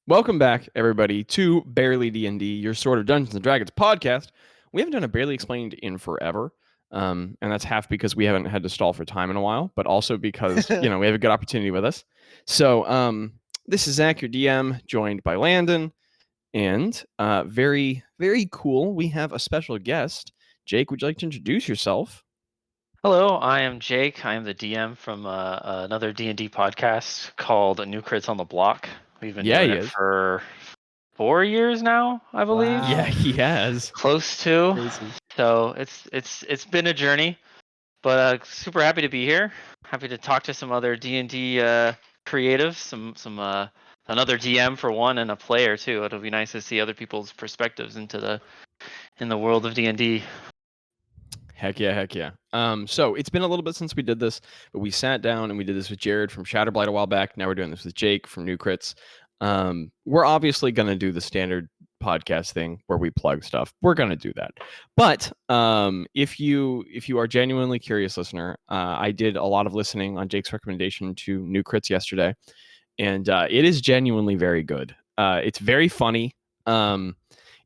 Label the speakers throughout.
Speaker 1: Welcome back, everybody, to Barely D&D, your sort of Dungeons and Dragons podcast. We haven't done a Barely Explained in forever, and that's half because we haven't had to stall for time in a while, but also because we have a good opportunity with us. So this is Zach, your DM, joined by Landon, and very, very cool. We have a special guest. Jake, would you like to introduce yourself?
Speaker 2: Hello, I am Jake. I am the DM from another D&D podcast called New Crits on the Block. We've been doing
Speaker 1: He
Speaker 2: it
Speaker 1: is.
Speaker 2: for 4 years now, I believe.
Speaker 3: Wow.
Speaker 1: Yeah, he has.
Speaker 2: Close to.
Speaker 3: Crazy.
Speaker 2: So it's been a journey, but super happy to be here. Happy to talk to some other D&D creatives, some another DM for one, and a player too. It'll be nice to see other people's perspectives in the world of D&D.
Speaker 1: Heck yeah. So it's been a little bit since we did this, but we sat down and we did this with Jared from Shatterblight a while back. Now we're doing this with Jake from New Crits. We're obviously going to do the standard podcast thing where we plug stuff. We're going to do that. But if you are genuinely curious, listener, I did a lot of listening on Jake's recommendation to New Crits yesterday, and it is genuinely very good. It's very funny.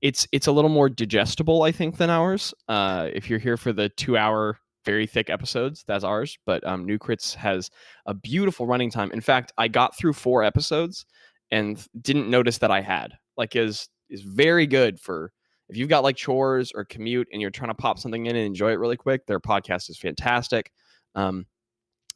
Speaker 1: It's a little more digestible, I think, than ours. If you're here for the 2-hour, very thick episodes, that's ours. But New Crits has a beautiful running time. In fact, I got through 4 episodes and didn't notice that I had. Like, is very good for if you've got like chores or commute and you're trying to pop something in and enjoy it really quick. Their podcast is fantastic.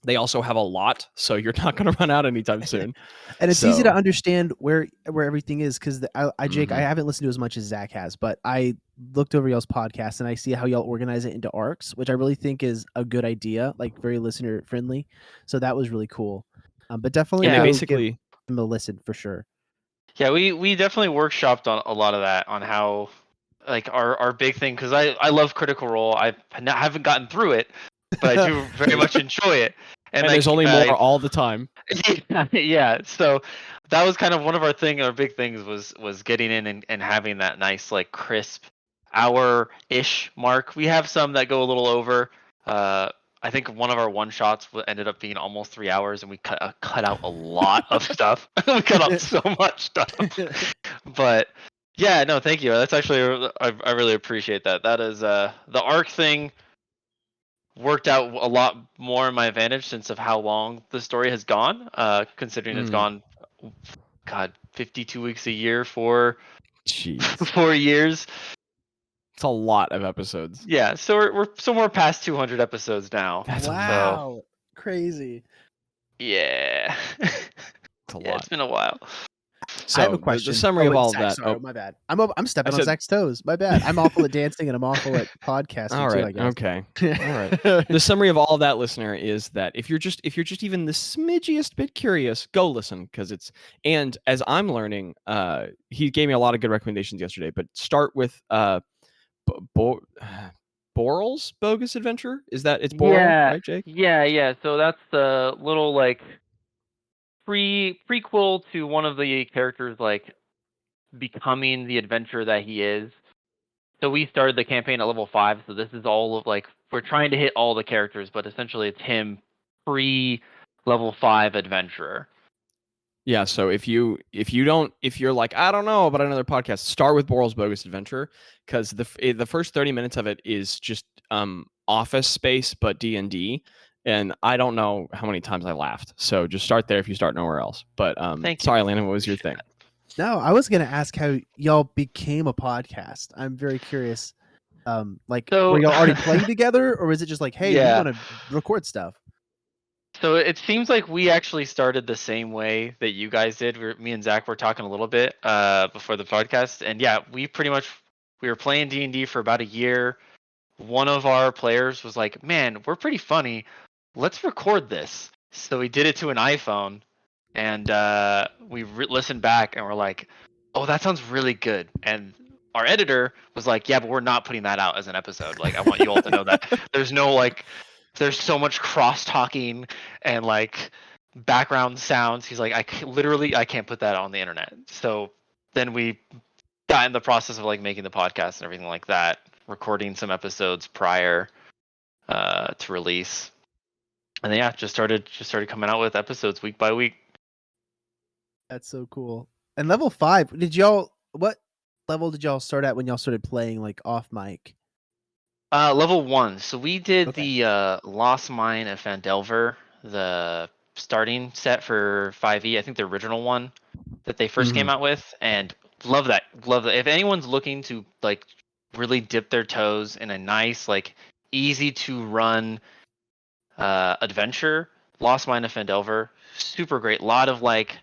Speaker 1: They also have a lot, so you're not going to run out anytime soon.
Speaker 3: And it's easy to understand where everything is because Jake, I haven't listened to as much as Zach has, but I looked over y'all's podcast and I see how y'all organize it into arcs, which I really think is a good idea, like very listener friendly. So that was really cool. But definitely
Speaker 1: basically
Speaker 3: give them a listen for sure.
Speaker 2: Yeah, we definitely workshopped on a lot of that on how like our big thing because I love Critical Role. I haven't gotten through it, but I do very much enjoy it.
Speaker 1: And there's only more all the time.
Speaker 2: Yeah, so that was kind of one of our big things was getting in and having that nice like crisp hour-ish mark. We have some that go a little over. I think one of our one shots ended up being almost 3 hours, and we cut out a lot of stuff. We cut out so much stuff. But yeah, no, thank you. That's actually I really appreciate that. That is the arc thing worked out a lot more in my advantage since of how long the story has gone. Considering it's gone, God, 52 weeks a year for 4 years.
Speaker 1: It's a lot of episodes.
Speaker 2: Yeah, so we're somewhere past 200 episodes now.
Speaker 1: That's
Speaker 3: wow, crazy.
Speaker 2: Yeah,
Speaker 1: it's a lot.
Speaker 2: It's been a while.
Speaker 3: So I have a question.
Speaker 1: The summary of all of that.
Speaker 3: Sorry, my bad. I'm stepping on Zach's toes. My bad. I'm awful at dancing and I'm awful at podcasting
Speaker 1: all right,
Speaker 3: too, I guess.
Speaker 1: Okay. All right. The summary of all of that, listener, is that if you're just even the smidgiest bit curious, go listen because it's and as I'm learning, he gave me a lot of good recommendations yesterday. But start with Boral's Bogus Adventure. Is that it's Boral, right, Jake?
Speaker 2: Yeah. So that's the little like prequel to one of the characters like becoming the adventurer that he is. So we started the campaign at level 5, so this is all of like we're trying to hit all the characters, but essentially it's him pre-level 5 adventurer.
Speaker 1: Yeah, so if you're like, I don't know about another podcast, start with Boral's Bogus Adventure because the first 30 minutes of it is just Office Space but D&D, and I don't know how many times I laughed. So just start there if you start nowhere else. But sorry, Landon, what was your thing?
Speaker 3: No, I was gonna ask how y'all became a podcast. I'm very curious. Were y'all already playing together, or is it just like, hey, we want to record stuff?
Speaker 2: So it seems like we actually started the same way that you guys did. Me and Zach were talking a little bit before the podcast, and yeah, we were playing D&D for about a year. One of our players was like, "Man, we're pretty funny. Let's record this." So we did it to an iPhone, and we listened back, and we're like, "Oh, that sounds really good." And our editor was like, "Yeah, but we're not putting that out as an episode. Like, I want you all to know that there's no like." There's so much cross talking and like background sounds. He's like, I can't put that on the internet. So then we got in the process of like making the podcast and everything like that, recording some episodes prior to release, and then just started coming out with episodes week by week.
Speaker 3: That's so cool. And level 5, what level did y'all start at when y'all started playing like off mic?
Speaker 2: Level 1. So we did
Speaker 3: Okay.
Speaker 2: the Lost Mine of Phandelver, the starting set for 5e. I think the original one that they 1st came out with, and love that. Love that. If anyone's looking to like really dip their toes in a nice, like easy to run adventure, Lost Mine of Phandelver, super great. A lot of like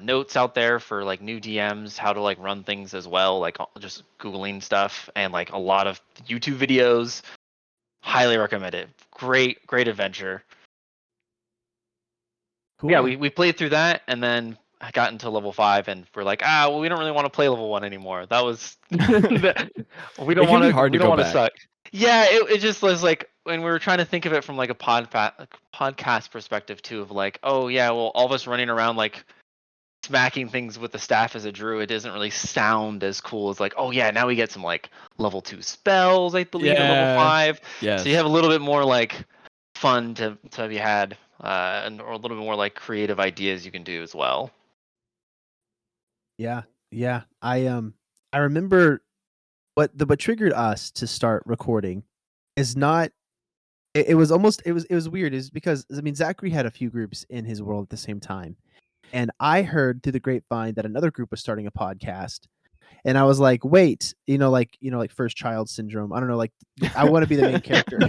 Speaker 2: notes out there for like new DMs, how to like run things as well, like just Googling stuff, and like a lot of YouTube videos. Highly recommend it. Great adventure.
Speaker 3: Cool.
Speaker 2: Yeah, we played through that, and then I got into level 5, and we're like, well, we don't really want to play level 1 anymore. That was we don't
Speaker 1: It can
Speaker 2: want
Speaker 1: be
Speaker 2: to
Speaker 1: hard
Speaker 2: we
Speaker 1: to
Speaker 2: don't
Speaker 1: go
Speaker 2: want to
Speaker 1: back.
Speaker 2: suck. Yeah, it just was like when we were trying to think of it from like a podcast perspective too, of like, oh yeah, well, all of us running around like smacking things with the staff as a druid doesn't really sound as cool as like, oh yeah, now we get some like level 2 spells, I believe, at level 5.
Speaker 1: Yes.
Speaker 2: So you have a little bit more like fun to be had, and or a little bit more like creative ideas you can do as well.
Speaker 3: Yeah. I remember what triggered us to start recording is not it was almost it was weird is because I mean Zachary had a few groups in his world at the same time. And I heard through the grapevine that another group was starting a podcast. And I was like, wait, like first child syndrome. I don't know, like I want to be the main character.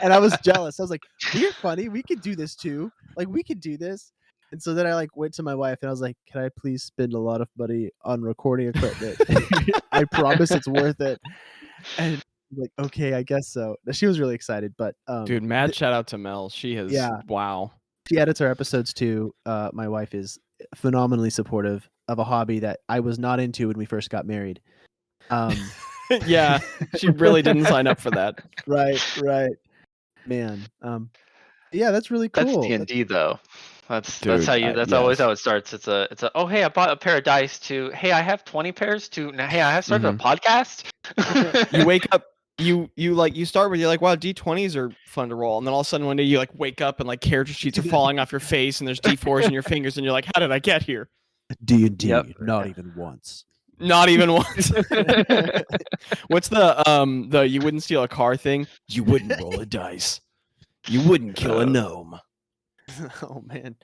Speaker 3: And I was jealous. I was like, we're funny. We could do this too. Like we could do this. And so then I like went to my wife and I was like, can I please spend a lot of money on recording equipment? I promise it's worth it. And like, okay, I guess so. She was really excited, but
Speaker 1: Dude, mad shout out to Mel. She has wow.
Speaker 3: She edits our episodes too. My wife is phenomenally supportive of a hobby that I was not into when we first got married.
Speaker 1: Yeah, she really didn't sign up for that.
Speaker 3: Right. Man. Yeah, that's really cool.
Speaker 2: That's D&D though. That's
Speaker 1: Dude,
Speaker 2: how you. That's always
Speaker 1: yes.
Speaker 2: how it starts. It's a oh hey, I bought a pair of dice. To hey, I have 20 pairs. To hey, I have started a podcast.
Speaker 1: You wake up. You start with you're like, wow, D20s are fun to roll, and then all of a sudden one day you like wake up and like character sheets are falling off your face and there's D4s in your fingers and you're like, how did I get here?
Speaker 3: D&D,
Speaker 2: Yep.
Speaker 3: not even once.
Speaker 1: Not even once. What's the you wouldn't steal a car thing? You wouldn't roll a dice. You wouldn't kill a gnome.
Speaker 3: Oh man.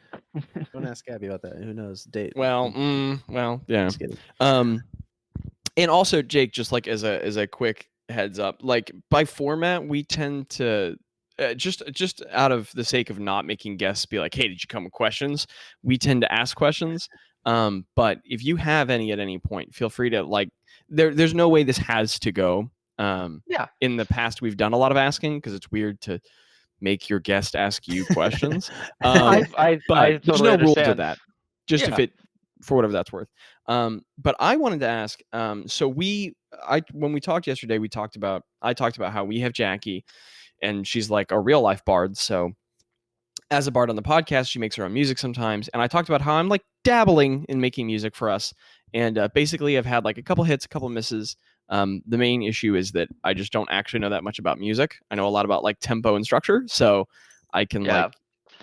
Speaker 3: Don't ask Gabby about that. Who knows? Date.
Speaker 1: Well, yeah.
Speaker 3: Just kidding.
Speaker 1: And also Jake, just like as a quick heads up, like by format, we tend to just out of the sake of not making guests be like, hey, did you come with questions? We tend to ask questions. But if you have any at any point, feel free to like. There's no way this has to go.
Speaker 2: Yeah.
Speaker 1: In the past, we've done a lot of asking because it's weird to make your guest ask you questions.
Speaker 2: I
Speaker 1: But there's
Speaker 2: totally
Speaker 1: no rule to
Speaker 2: understand.
Speaker 1: that. Just if it, for whatever that's worth. But I wanted to ask. So when we talked yesterday, I talked about how we have Jackie, and she's like a real life bard. So as a bard on the podcast, she makes her own music sometimes. And I talked about how I'm like dabbling in making music for us. And basically, I've had like a couple hits, a couple misses. The main issue is that I just don't actually know that much about music. I know a lot about like tempo and structure, so I can like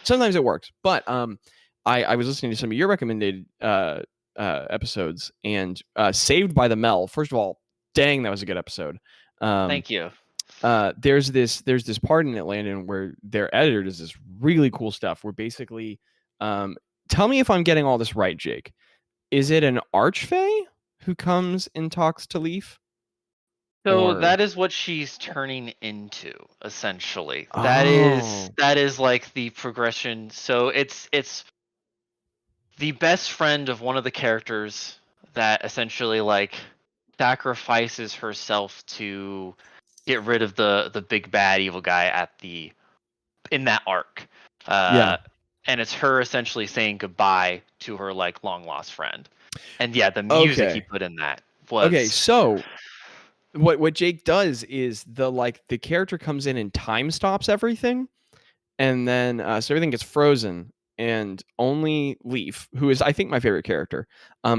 Speaker 1: sometimes it works. But I was listening to some of your recommended episodes, and Saved by the Mel. First of all, dang, that was a good episode.
Speaker 2: Thank you.
Speaker 1: There's this part in Atlanta where their editor does this really cool stuff. Where basically, tell me if I'm getting all this right, Jake. Is it an archfey who comes and talks to Leaf?
Speaker 2: So that is what she's turning into, essentially.
Speaker 1: Oh.
Speaker 2: That is like the progression. So it's the best friend of one of the characters that essentially like sacrifices herself to get rid of the big bad evil guy in that arc. And it's her essentially saying goodbye to her like long lost friend. And yeah, the music he put in that was
Speaker 1: okay. So what Jake does is the character comes in and time stops everything, and then so everything gets frozen, and only Leaf, who is I think my favorite character,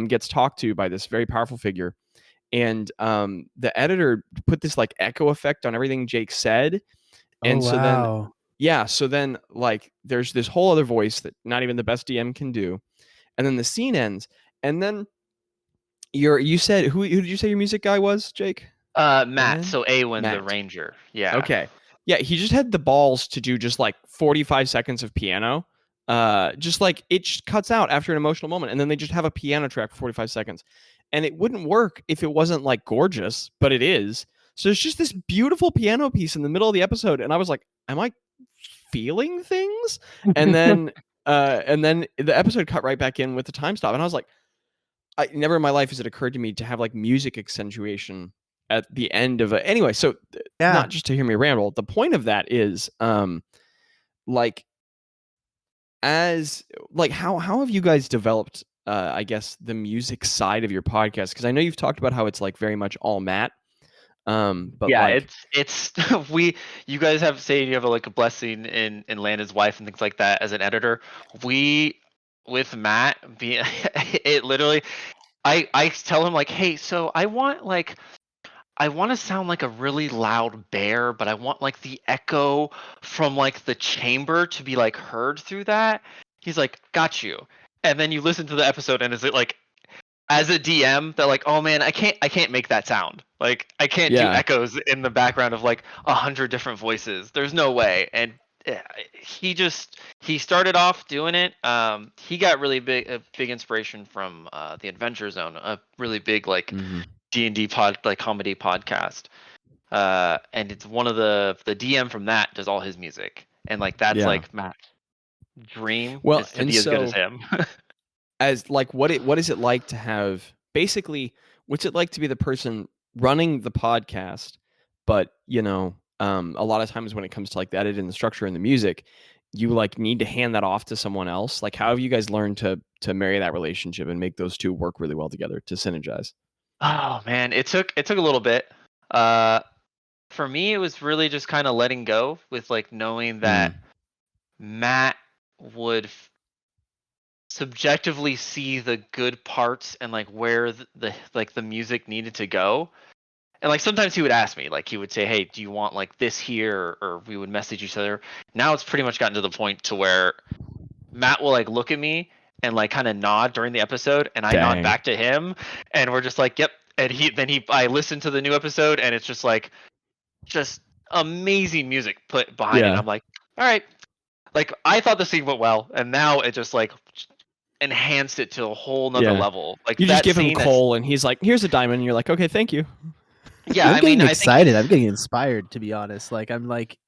Speaker 1: gets talked to by this very powerful figure. And the editor put this like echo effect on everything Jake said. And so then like there's this whole other voice that not even the best DM can do. and then the scene ends, and then you said who did you say your music guy was, Jake?
Speaker 2: Matt.
Speaker 1: Ryan?
Speaker 2: So Awen, the
Speaker 1: Matt.
Speaker 2: ranger. Yeah.
Speaker 1: Okay. Yeah, he just had the balls to do just like 45 seconds of piano. Just like it just cuts out after an emotional moment, and then they just have a piano track for 45 seconds. And it wouldn't work if it wasn't like gorgeous, but it is. So it's just this beautiful piano piece in the middle of the episode, and I was like, am I feeling things? And then the episode cut right back in with the time stop, and I was like, never in my life has it occurred to me to have like music accentuation at the end of it. Anyway, so
Speaker 3: Yeah.
Speaker 1: not just to hear me ramble. The point of that is, like, as like how have you guys developed, I guess, the music side of your podcast? Because I know you've talked about how it's like very much all Matt. But
Speaker 2: Yeah,
Speaker 1: like,
Speaker 2: it's you guys have say you have like a blessing in Landon's wife and things like that as an editor. We with Matt being it literally I tell him like, hey, so I want to sound like a really loud bear, but I want like the echo from like the chamber to be like heard through that. He's like, got you. And then you listen to the episode and is it like as a DM, they're like, oh man, I can't make that sound. Like I can't do
Speaker 1: Yeah.
Speaker 2: echoes in the background of like 100 different voices. There's no way. And he started off doing it. He got really big inspiration from the Adventure Zone, a really big like D&D comedy podcast. And it's one of the DM from that does all his music, and like that's like Matt's dream is to be as good as him.
Speaker 1: As like what is it like to have basically what's it like to be the person running the podcast, but a lot of times when it comes to like the edit and the structure and the music, you like need to hand that off to someone else. Like how have you guys learned to marry that relationship and make those two work really well together to synergize?
Speaker 2: Oh man, it took a little bit. For me, it was really just kind of letting go with like knowing that Matt would subjectively see the good parts and like where the music needed to go. And like sometimes he would ask me, like he would say, hey, do you want like this here? Or we would message each other. Now it's pretty much gotten to the point to where Matt will like look at me and like kind of nod during the episode, and I nod back to him, and we're just like, yep. And I listen to the new episode, and it's just like amazing music put behind it. I'm like, all right. Like I thought the scene went well, and now it just like enhanced it to a whole nother level. Like
Speaker 1: you just give him coal, and he's like, "Here's a diamond." And you're like, "Okay, thank you."
Speaker 2: Yeah,
Speaker 3: I'm getting excited. I'm getting inspired, to be honest. Like I'm like,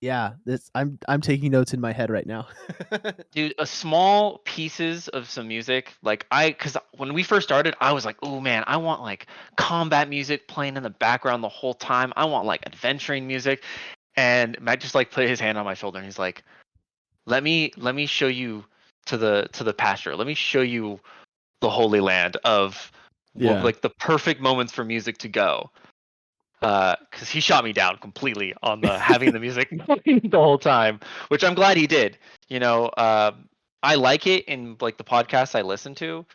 Speaker 3: yeah, I'm taking notes in my head right now.
Speaker 2: Dude, a small pieces of some music, like because when we first started, I was like, oh man, I want like combat music playing in the background the whole time. I want like adventuring music. And Matt just like put his hand on my shoulder and he's like, let me show you to the pasture. Let me show you the holy land of like the perfect moments for music to go. Because he shot me down completely on the having the music the whole time, which I'm glad he did. I like it in like the podcasts I listen to,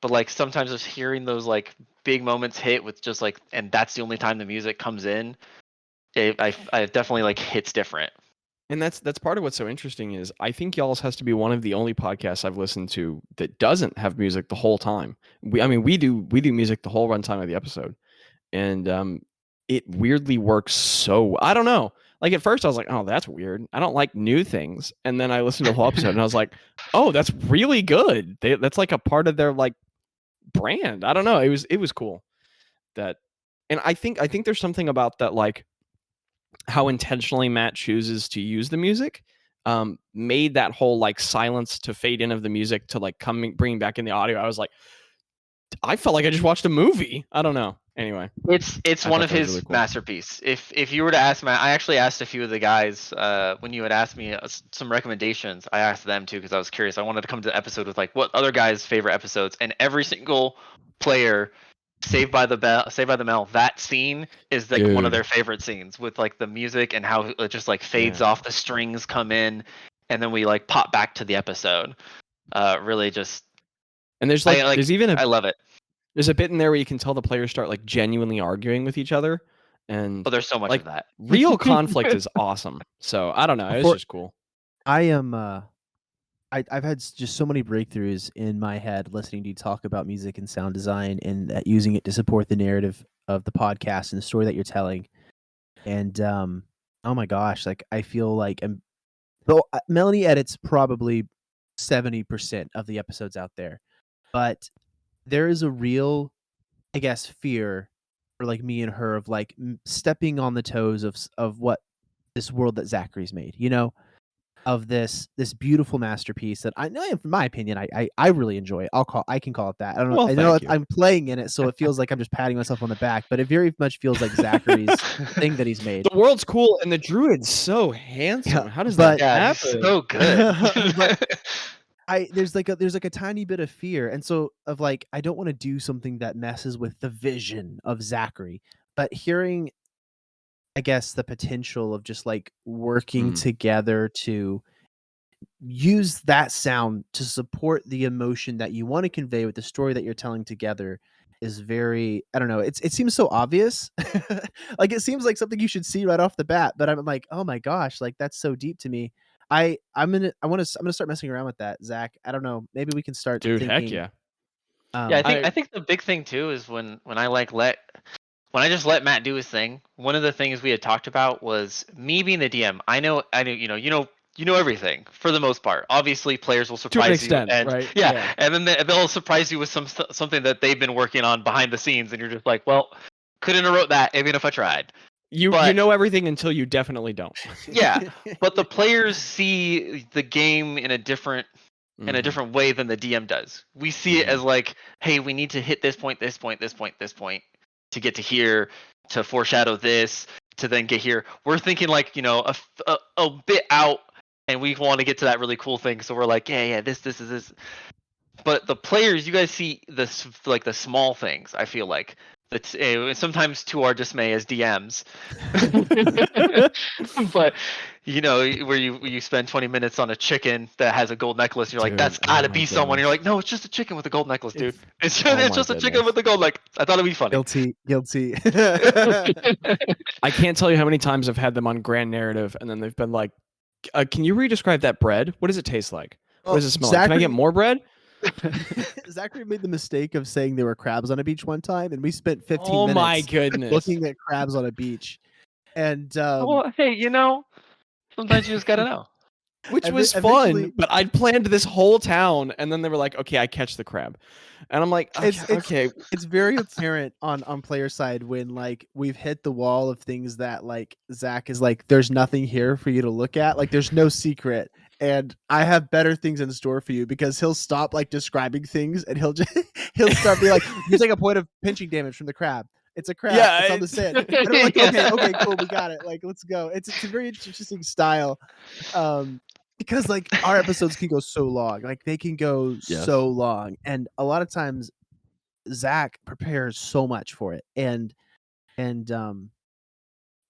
Speaker 2: but like sometimes just hearing those like big moments hit with just like, and that's the only time the music comes in. I definitely like hits different.
Speaker 1: And that's part of what's so interesting is I think y'all's has to be one of the only podcasts I've listened to that doesn't have music the whole time. We do music the whole runtime of the episode, and it weirdly works. So I don't know. Like at first I was like, oh, that's weird. I don't like new things. And then I listened to the whole episode and I was like, oh, that's really good. That's like a part of their like brand. I don't know. It was cool. And I think there's something about that, like how intentionally Matt chooses to use the music, made that whole like silence to fade in of the music to like bringing back in the audio. I was like, I felt like I just watched a movie. I don't know. Anyway,
Speaker 2: it's one of his really cool masterpiece. If you were to ask Matt, I actually asked a few of the guys when you had asked me some recommendations. I asked them too because I was curious. I wanted to come to the episode with like what other guys' favorite episodes, and every single player, Saved by the Bell, that scene is like one of their favorite scenes with like the music and how it just like fades off, the strings come in, and then we like pop back to the episode. Really just.
Speaker 1: And there's there's even
Speaker 2: I love it.
Speaker 1: There's a bit in there where you can tell the players start like genuinely arguing with each other, and
Speaker 2: there's so much
Speaker 1: like
Speaker 2: of that.
Speaker 1: Real conflict is awesome. So I don't know. It's just cool.
Speaker 3: I am I've had just so many breakthroughs in my head listening to you talk about music and sound design and using it to support the narrative of the podcast and the story that you're telling. And oh my gosh, like I feel like Melanie edits probably 70% of the episodes out there, but there is a real, I guess, fear for like me and her of like stepping on the toes of what this world that Zachary's made, of this beautiful masterpiece that I know, in my opinion, I really enjoy it. I can call it that. I don't know.
Speaker 1: Well,
Speaker 3: I know
Speaker 1: thank you.
Speaker 3: I'm playing in it, so it feels like I'm just patting myself on the back, but it very much feels like Zachary's thing that he's made.
Speaker 1: The world's cool, and the druid's so handsome.
Speaker 3: Yeah,
Speaker 1: How does
Speaker 3: but-
Speaker 1: that
Speaker 2: Yeah, he's
Speaker 1: happen?
Speaker 2: so good.
Speaker 3: But there's like a tiny bit of fear, and so of like I don't want to do something that messes with the vision of Zachary, but hearing, I guess, the potential of just like working together to use that sound to support the emotion that you want to convey with the story that you're telling together is very, I don't know, it seems so obvious. Like it seems like something you should see right off the bat, but I'm like, oh my gosh, like that's so deep to me. I'm gonna start messing around with that, Zach. I don't know, maybe we can start
Speaker 1: Dude, heck
Speaker 3: thinking,
Speaker 1: yeah.
Speaker 2: Yeah,
Speaker 1: I-
Speaker 2: I think the big thing too is when I just let Matt do his thing. One of the things we had talked about was me being the DM. I know, you know everything for the most part. Obviously, players will surprise
Speaker 1: extent,
Speaker 2: you, and
Speaker 1: right?
Speaker 2: yeah,
Speaker 1: Yeah.
Speaker 2: and then they'll surprise you with something that they've been working on behind the scenes, and you're just like, well, couldn't have wrote that even if I tried.
Speaker 1: You
Speaker 2: But-
Speaker 1: know everything until you definitely don't.
Speaker 2: Yeah, but the players see the game in a different way than the DM does. We see it as like, hey, we need to hit this point, this point, this point, this point to get to here, to foreshadow this, to then get here. We're thinking like, a bit out, and we want to get to that really cool thing. So we're like, yeah, this is this. But the players, you guys see this like the small things. I feel like that's sometimes to our dismay as DMs. But where you spend 20 minutes on a chicken that has a gold necklace, and you're like,
Speaker 1: Dude,
Speaker 2: that's got to
Speaker 1: oh
Speaker 2: be
Speaker 1: my
Speaker 2: someone. You're
Speaker 1: goodness.
Speaker 2: like, no, it's just a chicken with a gold necklace, dude. It's
Speaker 1: Oh
Speaker 2: it's
Speaker 1: my
Speaker 2: just a chicken
Speaker 1: goodness.
Speaker 2: with a gold necklace. I thought it'd be funny.
Speaker 3: guilty.
Speaker 1: I can't tell you how many times I've had them on Grand Narrative, and then they've been like, "Can you re-describe that bread? What does it taste like? What does it smell like? Can I get more bread?"
Speaker 3: Zachary made the mistake of saying there were crabs on a beach one time, and we spent 15
Speaker 1: Oh
Speaker 3: minutes
Speaker 1: my goodness!
Speaker 3: looking at crabs on a beach. And
Speaker 2: Well, hey, sometimes you just gotta know.
Speaker 1: Which was fun,
Speaker 3: eventually-
Speaker 1: but I'd planned this whole town, and then they were like, "Okay, I catch the crab," and I'm like, "Okay."
Speaker 3: It's very apparent on player side when like we've hit the wall of things that like Zach is like, there's nothing here for you to look at, like there's no secret, and I have better things in store for you, because he'll stop like describing things and he'll start being like, use like a point of pinching damage from the crab. It's a crab.
Speaker 1: Yeah,
Speaker 3: it's on the sand. And I'm like, okay, cool, we got it. Like, let's go. It's a very interesting style. Because like our episodes can go so long, like they can go
Speaker 1: Yes.
Speaker 3: so long, and a lot of times Zach prepares so much for it, and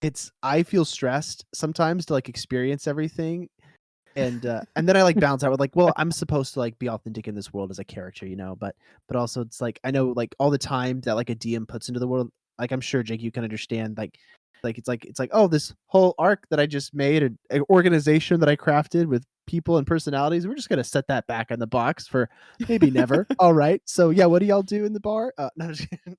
Speaker 3: it's, I feel stressed sometimes to like experience everything, and then I like bounce out with like, well, I'm supposed to like be authentic in this world as a character, but also it's like I know like all the time that like a DM puts into the world, like I'm sure Jake you can understand, like it's like, oh, this whole arc that I just made, an organization that I crafted with people and personalities, we're just gonna set that back in the box for maybe never. All right, so yeah, what do y'all do in the bar? No, just kidding.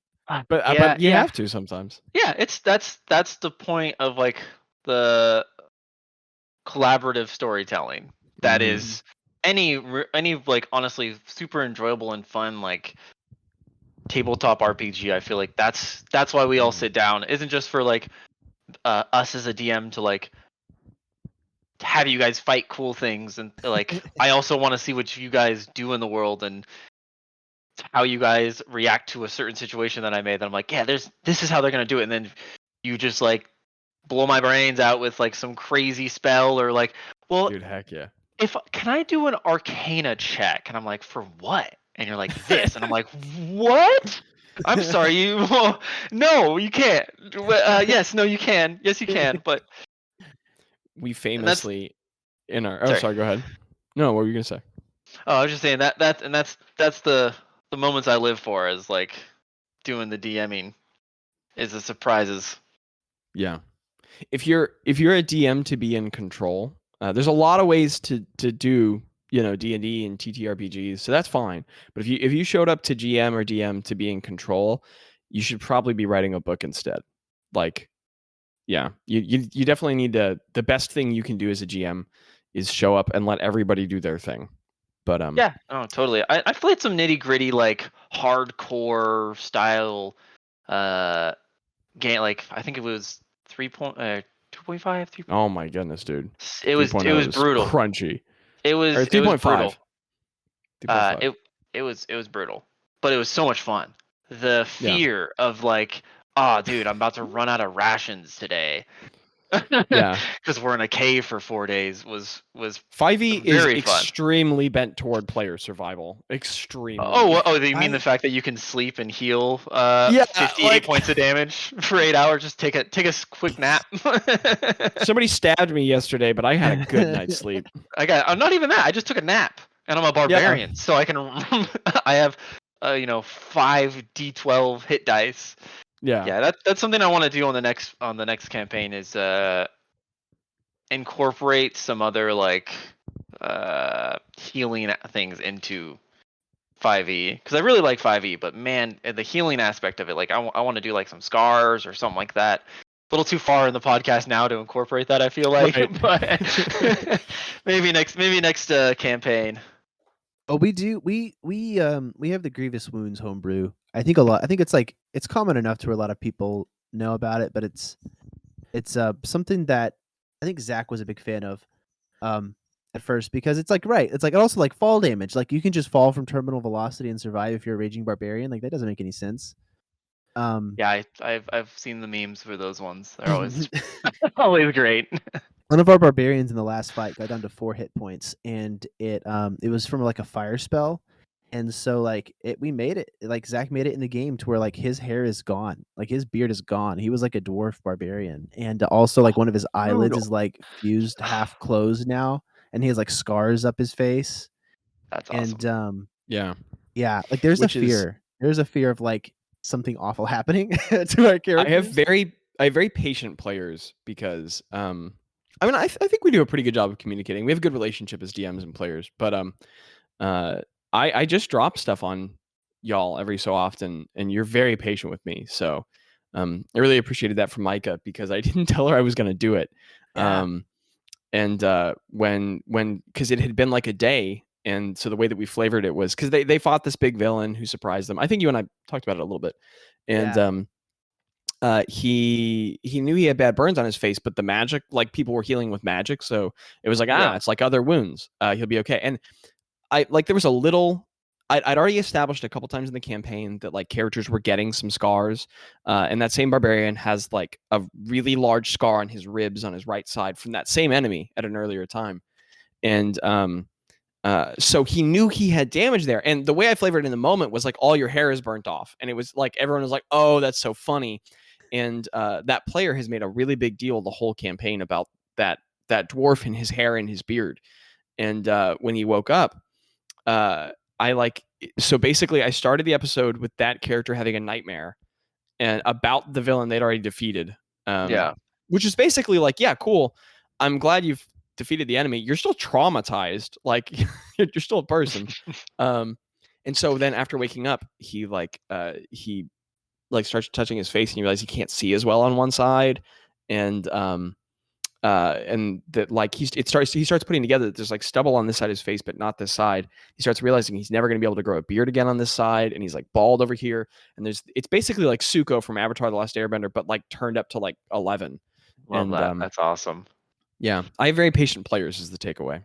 Speaker 1: But you have to sometimes.
Speaker 2: Yeah, that's the point of like the collaborative storytelling. That is any like honestly super enjoyable and fun like tabletop RPG. I feel like that's why we all sit down. It isn't just for like us as a DM to like have you guys fight cool things, and like I also want to see what you guys do in the world and how you guys react to a certain situation that I made. That I'm like, yeah, this is how they're gonna do it, and then you just like blow my brains out with like some crazy spell, or like, well,
Speaker 1: Dude, heck yeah.
Speaker 2: can I do an Arcana check? And I'm like, for what? And you're like, this, and I'm like, what? I'm sorry, you. No, you can't. Yes, no, you can. Yes, you can. But
Speaker 1: We famously in our. Oh, sorry. Go ahead. No, what were you gonna say?
Speaker 2: Oh, I was just saying that's the moments I live for, is like doing the DMing, is the surprises.
Speaker 1: Yeah. If you're a DM to be in control, there's a lot of ways to do D&D and TTRPGs, so that's fine. But if you showed up to GM or DM to be in control, you should probably be writing a book instead. Like, yeah, you definitely need to. The best thing you can do as a GM is show up and let everybody do their thing. But
Speaker 2: Yeah, oh, totally. I've played some nitty gritty, like hardcore style, game. Like I think it was 2.5, 3.
Speaker 1: oh my goodness, dude,
Speaker 2: It was
Speaker 1: 3.0 is
Speaker 2: brutal.
Speaker 1: crunchy.
Speaker 2: It
Speaker 1: Or
Speaker 2: was
Speaker 1: 3.5.
Speaker 2: brutal.
Speaker 1: 3.5.
Speaker 2: It was brutal, but it was so much fun. The
Speaker 1: Yeah.
Speaker 2: fear of like, oh, dude, I'm about to run out of rations today.
Speaker 1: Yeah.
Speaker 2: Because we're in a cave for 4 days was
Speaker 1: 5e is
Speaker 2: very fun.
Speaker 1: extremely bent toward player survival. Extremely.
Speaker 2: Oh, you mean the fact that you can sleep and heal
Speaker 1: Yeah,
Speaker 2: 58
Speaker 1: like-
Speaker 2: points of damage for 8 hours? Just take a quick nap.
Speaker 1: Somebody stabbed me yesterday, but I had a good night's sleep.
Speaker 2: I'm not even that. I just took a nap, and I'm a barbarian, so I can. I have, 5 d12 hit dice.
Speaker 1: Yeah.
Speaker 2: Yeah, that's something I want to do on the next campaign is incorporate some other like healing things into 5e, because I really like 5e, but man, the healing aspect of it, like I want to do like some scars or something like that. A little too far in the podcast now to incorporate that, I feel like,
Speaker 1: Right.
Speaker 2: but maybe next campaign.
Speaker 3: Oh, we do. We have the Grievous Wounds homebrew. I think it's common enough to where a lot of people know about it, but it's something that I think Zach was a big fan of at first, because it's like also like fall damage. Like you can just fall from terminal velocity and survive if you're a raging barbarian. Like that doesn't make any sense.
Speaker 2: Yeah, I've seen the memes for those ones. They're always always great.
Speaker 3: One of our barbarians in the last fight got down to 4 hit points, and it was from like a fire spell, and so like we made it, like Zach made it in the game to where like his hair is gone, like his beard is gone. He was like a dwarf barbarian, and also like one of his eyelids is like fused, half closed now, and he has like scars up his face.
Speaker 2: That's awesome.
Speaker 3: And
Speaker 1: yeah,
Speaker 3: like there's
Speaker 1: Which
Speaker 3: a
Speaker 1: is-
Speaker 3: fear. There's a fear of like something awful happening to our characters.
Speaker 1: I have very patient players because I mean I think we do a pretty good job of communicating. We have a good relationship as DMs and players, but I just drop stuff on y'all every so often, and you're very patient with me. So I really appreciated that from Micah, because I didn't tell her I was going to do it.
Speaker 3: Yeah.
Speaker 1: And when because it had been like a day, and so the way that we flavored it was because they fought this big villain who surprised them. I think you and I talked about it a little bit, and he knew he had bad burns on his face, but the magic, like people were healing with magic, so it was like it's like other wounds. He'll be okay. And I like there was a little. I'd already established a couple times in the campaign that like characters were getting some scars, and that same barbarian has like a really large scar on his ribs on his right side from that same enemy at an earlier time, and so he knew he had damage there. And the way I flavored it in the moment was like all your hair is burnt off, and it was like everyone was like, "Oh, that's so funny," and that player has made a really big deal the whole campaign about that dwarf and his hair and his beard, and when he woke up. So basically I started the episode with that character having a nightmare and about the villain they'd already defeated. Which is basically like, yeah, cool. I'm glad you've defeated the enemy. You're still traumatized. Like you're still a person. And so then after waking up, he starts touching his face, and you realize he can't see as well on one side. And that like he starts putting together that there's like stubble on this side of his face, but not this side. He starts realizing he's never going to be able to grow a beard again on this side, and he's like bald over here. And it's basically like Zuko from Avatar: The Last Airbender, but like turned up to like 11.
Speaker 2: Love that. That's awesome.
Speaker 1: Yeah, I have very patient players is the takeaway.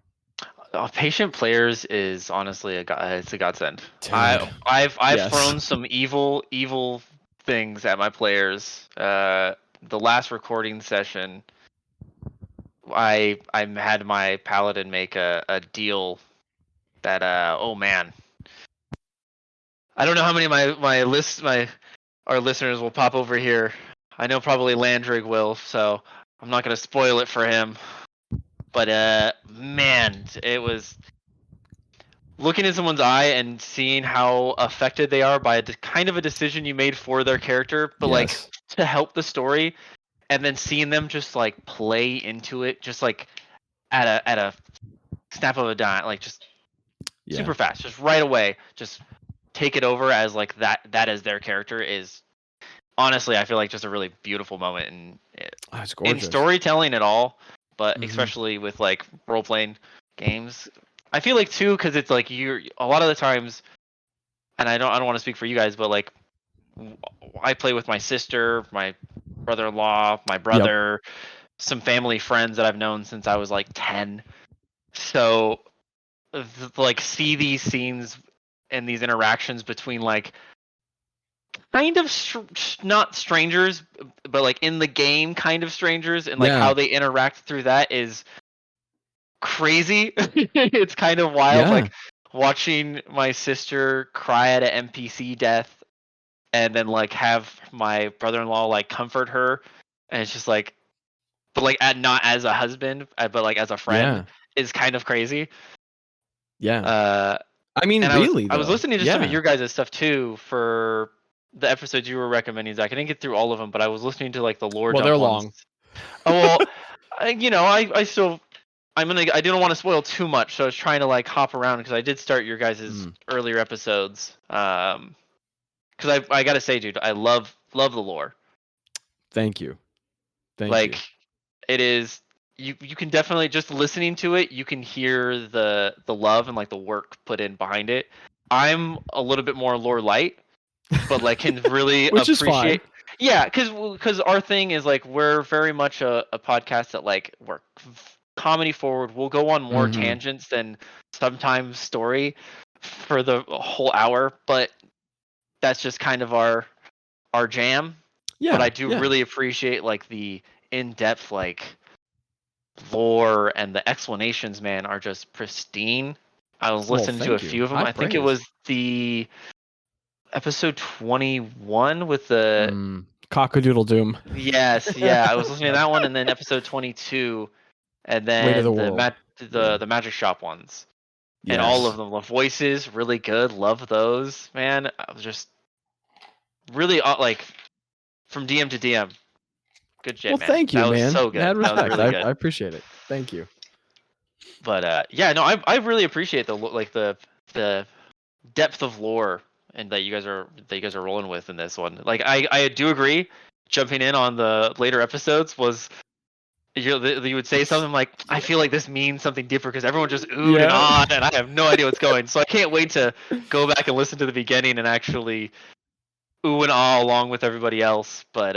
Speaker 2: Patient players is honestly it's a godsend.
Speaker 1: Dude.
Speaker 2: I've
Speaker 1: Yes.
Speaker 2: thrown some evil things at my players. The last recording session, I had my paladin make a deal that oh man, I don't know how many of our listeners will pop over here. I know probably Landrig will, so I'm not gonna spoil it for him. But man, it was looking in someone's eye and seeing how affected they are by kind of a decision you made for their character, but like
Speaker 1: Yes.
Speaker 2: to help the story, and then seeing them just like play into it, just like at a snap of a dime, like just
Speaker 1: Yeah.
Speaker 2: super fast, just right away, just take it over as like that as their character is honestly, I feel like just a really beautiful moment
Speaker 1: Oh, it's
Speaker 2: in
Speaker 1: gorgeous.
Speaker 2: storytelling at all, but
Speaker 1: Mhm.
Speaker 2: especially with like role playing games. I feel like too, because it's like you're a lot of the times, and I don't want to speak for you guys, but like I play with my sister, my brother-in-law, my brother, some family friends that I've known since I was like 10. So like see these scenes and these interactions between like kind of not strangers, but like in the game kind of strangers, and like
Speaker 1: Yeah.
Speaker 2: how they interact through that is crazy. It's kind of wild,
Speaker 1: Yeah.
Speaker 2: like watching my sister cry at an NPC death and then like have my brother-in-law like comfort her, and it's just like, but like not as a husband, but like as a friend,
Speaker 1: Yeah.
Speaker 2: is kind of crazy.
Speaker 1: Yeah. I mean,
Speaker 2: And
Speaker 1: really,
Speaker 2: I was
Speaker 1: though.
Speaker 2: listening to some of
Speaker 1: Yeah.
Speaker 2: your guys' stuff too for the episodes you were recommending, Zach. I didn't get through all of them, but I was listening to like the lore
Speaker 1: Well,
Speaker 2: dump
Speaker 1: they're
Speaker 2: ones.
Speaker 1: long.
Speaker 2: Oh well, I still I didn't want to spoil too much, so I was trying to like hop around because I did start your guys' earlier episodes. Because I gotta say, dude, I love the lore.
Speaker 1: Thank you. Thank
Speaker 2: Like
Speaker 1: you.
Speaker 2: it is, you can definitely, just listening to it, you can hear the love and like the work put in behind it. I'm a little bit more lore light, but like can really
Speaker 1: Which is fine.
Speaker 2: appreciate. Yeah, because our thing is like we're very much a podcast that like we're comedy forward. We'll go on more
Speaker 1: Mhm.
Speaker 2: tangents than sometimes story for the whole hour, but that's just kind of our jam.
Speaker 1: Yeah.
Speaker 2: But I do
Speaker 1: yeah.
Speaker 2: really appreciate like the in-depth like lore, and the explanations, man, are just pristine. I was
Speaker 1: Well,
Speaker 2: listening to a
Speaker 1: thank you.
Speaker 2: few of them.
Speaker 1: High
Speaker 2: I think it
Speaker 1: praise.
Speaker 2: was the episode 21 with the
Speaker 1: Cockadoodle Doom.
Speaker 2: yes, yeah. I was listening to that one, and then episode 22, and
Speaker 1: Weight of the
Speaker 2: then
Speaker 1: World. Yeah.
Speaker 2: the magic shop ones, and
Speaker 1: Yes.
Speaker 2: all of them. The voices really good. Love those, man. I was just really like from DM to DM. Good shit,
Speaker 1: Well,
Speaker 2: man.
Speaker 1: thank you,
Speaker 2: That was
Speaker 1: man.
Speaker 2: so good.
Speaker 1: Mad
Speaker 2: That was
Speaker 1: respect.
Speaker 2: really good.
Speaker 1: I appreciate it. Thank you.
Speaker 2: But yeah, no, I really appreciate the depth of lore and that you guys are rolling with in this one. Like I do agree. Jumping in on the later episodes was you would say something like, I feel like this means something deeper because everyone just oohed and
Speaker 1: Yeah.
Speaker 2: on, and I have no idea what's going. So I can't wait to go back and listen to the beginning and actually ooh and ah along with everybody else. But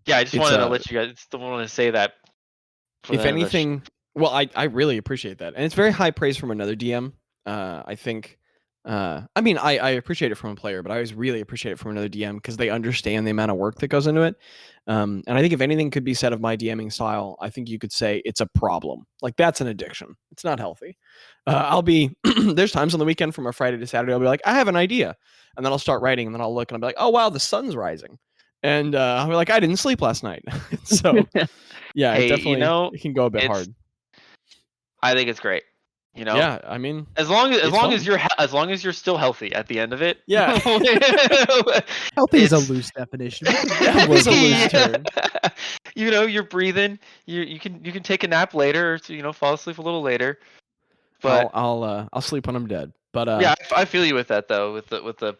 Speaker 2: yeah, I just
Speaker 1: It's
Speaker 2: wanted to let you guys. Still wanted to say that. For
Speaker 1: if
Speaker 2: the
Speaker 1: anything, well, I really appreciate that, and it's very high praise from another DM. I think. I mean, I appreciate it from a player, but I always really appreciate it from another DM because they understand the amount of work that goes into it. And I think if anything could be said of my DMing style, I think you could say it's a problem. Like that's an addiction. It's not healthy. I'll be there's times on the weekend from a Friday to Saturday, I'll be like, I have an idea, and then I'll start writing, and then I'll look and I'll be like, oh wow, the sun's rising, and I'll be like, I didn't sleep last night. So yeah,
Speaker 2: hey,
Speaker 1: it definitely it can go a bit hard.
Speaker 2: I think it's great.
Speaker 1: Yeah, I mean,
Speaker 2: as long
Speaker 1: it's
Speaker 2: as you're still healthy at the end of it.
Speaker 1: Yeah.
Speaker 3: Healthy is a loose definition.
Speaker 1: That was a loose term.
Speaker 2: You're breathing. You can take a nap later, or fall asleep a little later. But
Speaker 1: I'll sleep when I'm dead. But
Speaker 2: yeah, I feel you with that though. With the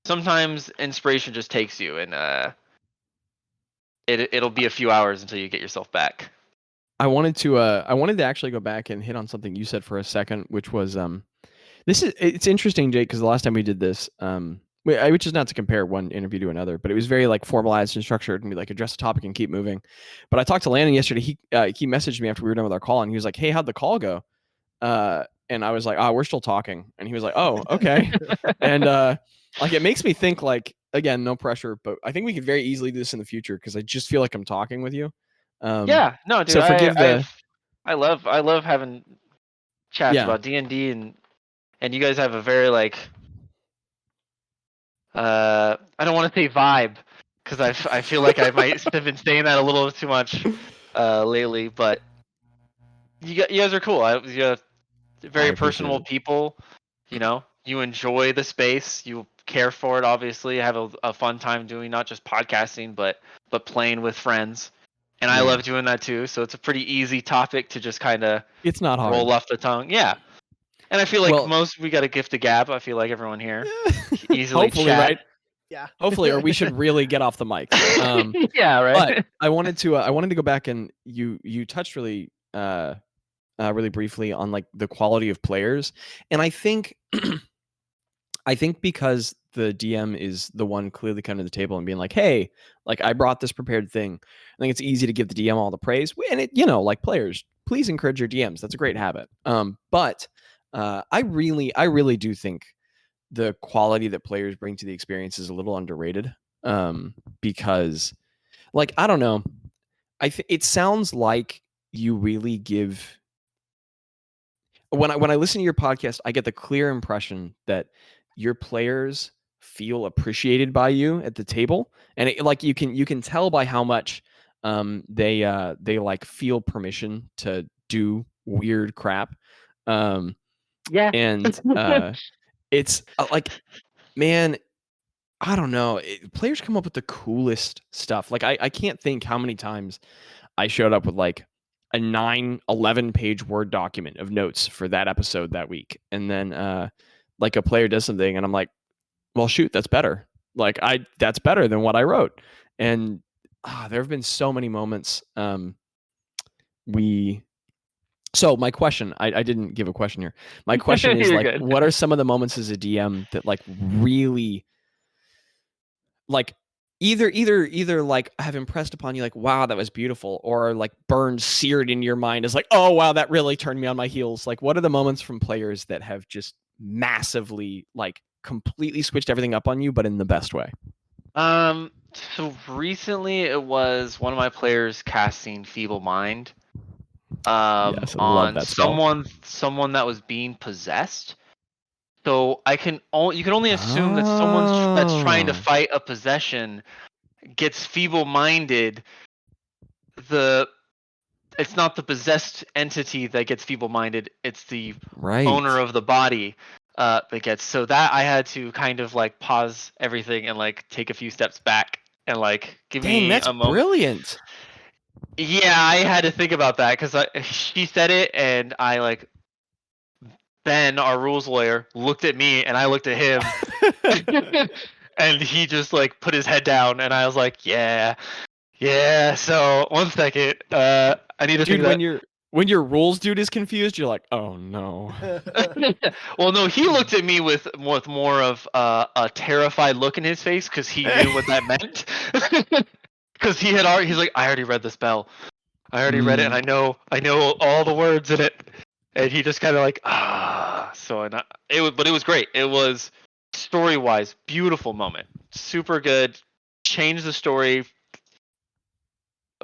Speaker 2: sometimes inspiration just takes you, and it'll be a few hours until you get yourself back.
Speaker 1: I wanted to actually go back and hit on something you said for a second, which was it's interesting, Jake, because the last time we did this, which is not to compare one interview to another, but it was very like formalized and structured, and we like address a topic and keep moving. But I talked to Landon yesterday. He messaged me after we were done with our call, and he was like, "Hey, how'd the call go?" And I was like, "Oh, we're still talking." And he was like, "Oh, okay." And like it makes me think, like, again, no pressure, but I think we could very easily do this in the future because I just feel like I'm talking with you.
Speaker 2: Yeah, no, dude.
Speaker 1: So forgive
Speaker 2: I love having chats about D&D, and you guys have a very like I don't want to say vibe because I feel like I might have been saying that a little too much lately, but you guys are cool. You're very personable people. You enjoy the space. You care for it. Obviously, have a fun time doing not just podcasting, but playing with friends. And I love doing that too. So it's a pretty easy topic to just kind of
Speaker 1: it's not hard.
Speaker 2: roll off the tongue. Yeah. And I feel like
Speaker 1: Well-
Speaker 2: we got a gift of gab. I feel like everyone here easily
Speaker 1: Hopefully,
Speaker 2: chat.
Speaker 1: right?
Speaker 3: Yeah.
Speaker 1: Hopefully, or we should really get off the mics.
Speaker 2: Yeah, right.
Speaker 1: But I wanted to go back, and you touched really really briefly on like the quality of players, and I think because the DM is the one clearly coming to the table and being like, hey, like I brought this prepared thing. I think it's easy to give the DM all the praise, and it, like players, please encourage your DMs. That's a great habit. But I really do think the quality that players bring to the experience is a little underrated. Because, like, I don't know, it sounds like you really give. When I listen to your podcast, I get the clear impression that your players feel appreciated by you at the table, and like you can tell by how much they like feel permission to do weird crap.
Speaker 2: Yeah.
Speaker 1: And it's like, man, I don't know. Players come up with the coolest stuff. Like I can't think how many times I showed up with like a 11 page Word document of notes for that episode that week. And then like a player does something and I'm like, well, shoot, that's better. Like that's better than what I wrote. And there have been so many moments. So my question, I didn't give a question here. My question is
Speaker 2: You're
Speaker 1: like,
Speaker 2: good.
Speaker 1: what are some of the moments as a DM that like really like either like have impressed upon you like, wow, that was beautiful, or like burned, seared in your mind as like, oh wow, that really turned me on my heels? Like, what are the moments from players that have just massively like completely switched everything up on you, but in the best way?
Speaker 2: So recently it was one of my players casting Feeble Mind.
Speaker 1: Yes, I love
Speaker 2: On
Speaker 1: that spell.
Speaker 2: someone that was being possessed. So you can only assume that someone that's trying to
Speaker 1: Oh.
Speaker 2: fight a possession gets feeble-minded. It's not the possessed entity that gets feeble-minded, it's the
Speaker 1: Right.
Speaker 2: owner of the body that gets. So that I had to kind of like pause everything and like take a few steps back and like give
Speaker 1: Dang,
Speaker 2: me
Speaker 1: that's
Speaker 2: a moment.
Speaker 1: brilliant.
Speaker 2: Yeah, I had to think about that because she said it and I like. Ben, our rules lawyer, looked at me and I looked at him, and he just like put his head down, and I was like, "Yeah." So 1 second, I need to
Speaker 1: Dude,
Speaker 2: think
Speaker 1: when your rules dude is confused, you're like, oh no.
Speaker 2: that. Well, no, he looked at me with more of a terrified look in his face because he knew what that meant. Because he's like, I already read the spell. I already read it, and I know all the words in it. And he just kind of like, so but it was great. It was story-wise, beautiful moment, super good, changed the story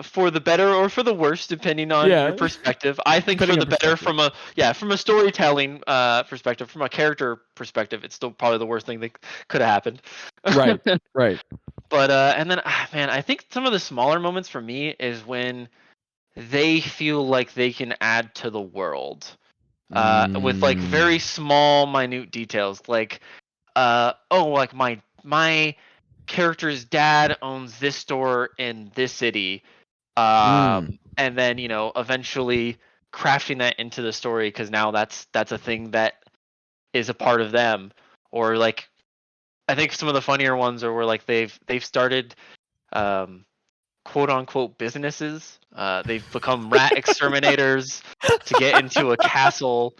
Speaker 2: for the better or for the worse, depending on your perspective. I think for the better from a storytelling perspective, from a character perspective, it's still probably the worst thing that could have happened.
Speaker 1: Right.
Speaker 2: But and then man, I think some of the smaller moments for me is when they feel like they can add to the world with like very small minute details like like my character's dad owns this store in this city, and then eventually crafting that into the story because now that's a thing that is a part of them. Or like I think some of the funnier ones are where like they've started quote unquote businesses. They've become rat exterminators to get into a castle.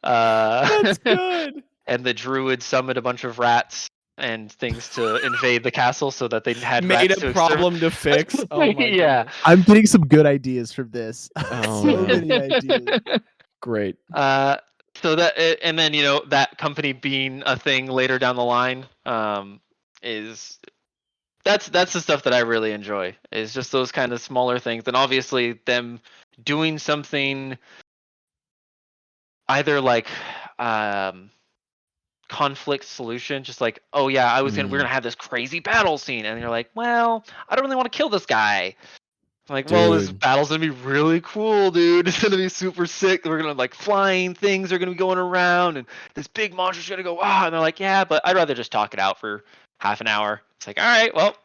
Speaker 1: That's good.
Speaker 2: And the druid summoned a bunch of rats and things to invade the castle so that they had
Speaker 1: Made
Speaker 2: rats
Speaker 1: a problem to fix. Oh my
Speaker 2: yeah.
Speaker 1: goodness.
Speaker 3: I'm getting some good ideas from this.
Speaker 1: Oh,
Speaker 3: So
Speaker 1: no.
Speaker 3: many ideas.
Speaker 1: Great.
Speaker 2: So that and then that company being a thing later down the line is that's the stuff that I really enjoy. Is just those kind of smaller things, and obviously them doing something either like conflict solution, just like, oh yeah, we're gonna have this crazy battle scene, and you're like, well, I don't really want to kill this guy. I'm like, well, this battle's gonna be really cool, dude. It's gonna be super sick. We're gonna like flying things are gonna be going around, and this big monster's gonna go and they're like, yeah, but I'd rather just talk it out for half an hour. It's like, all right, well,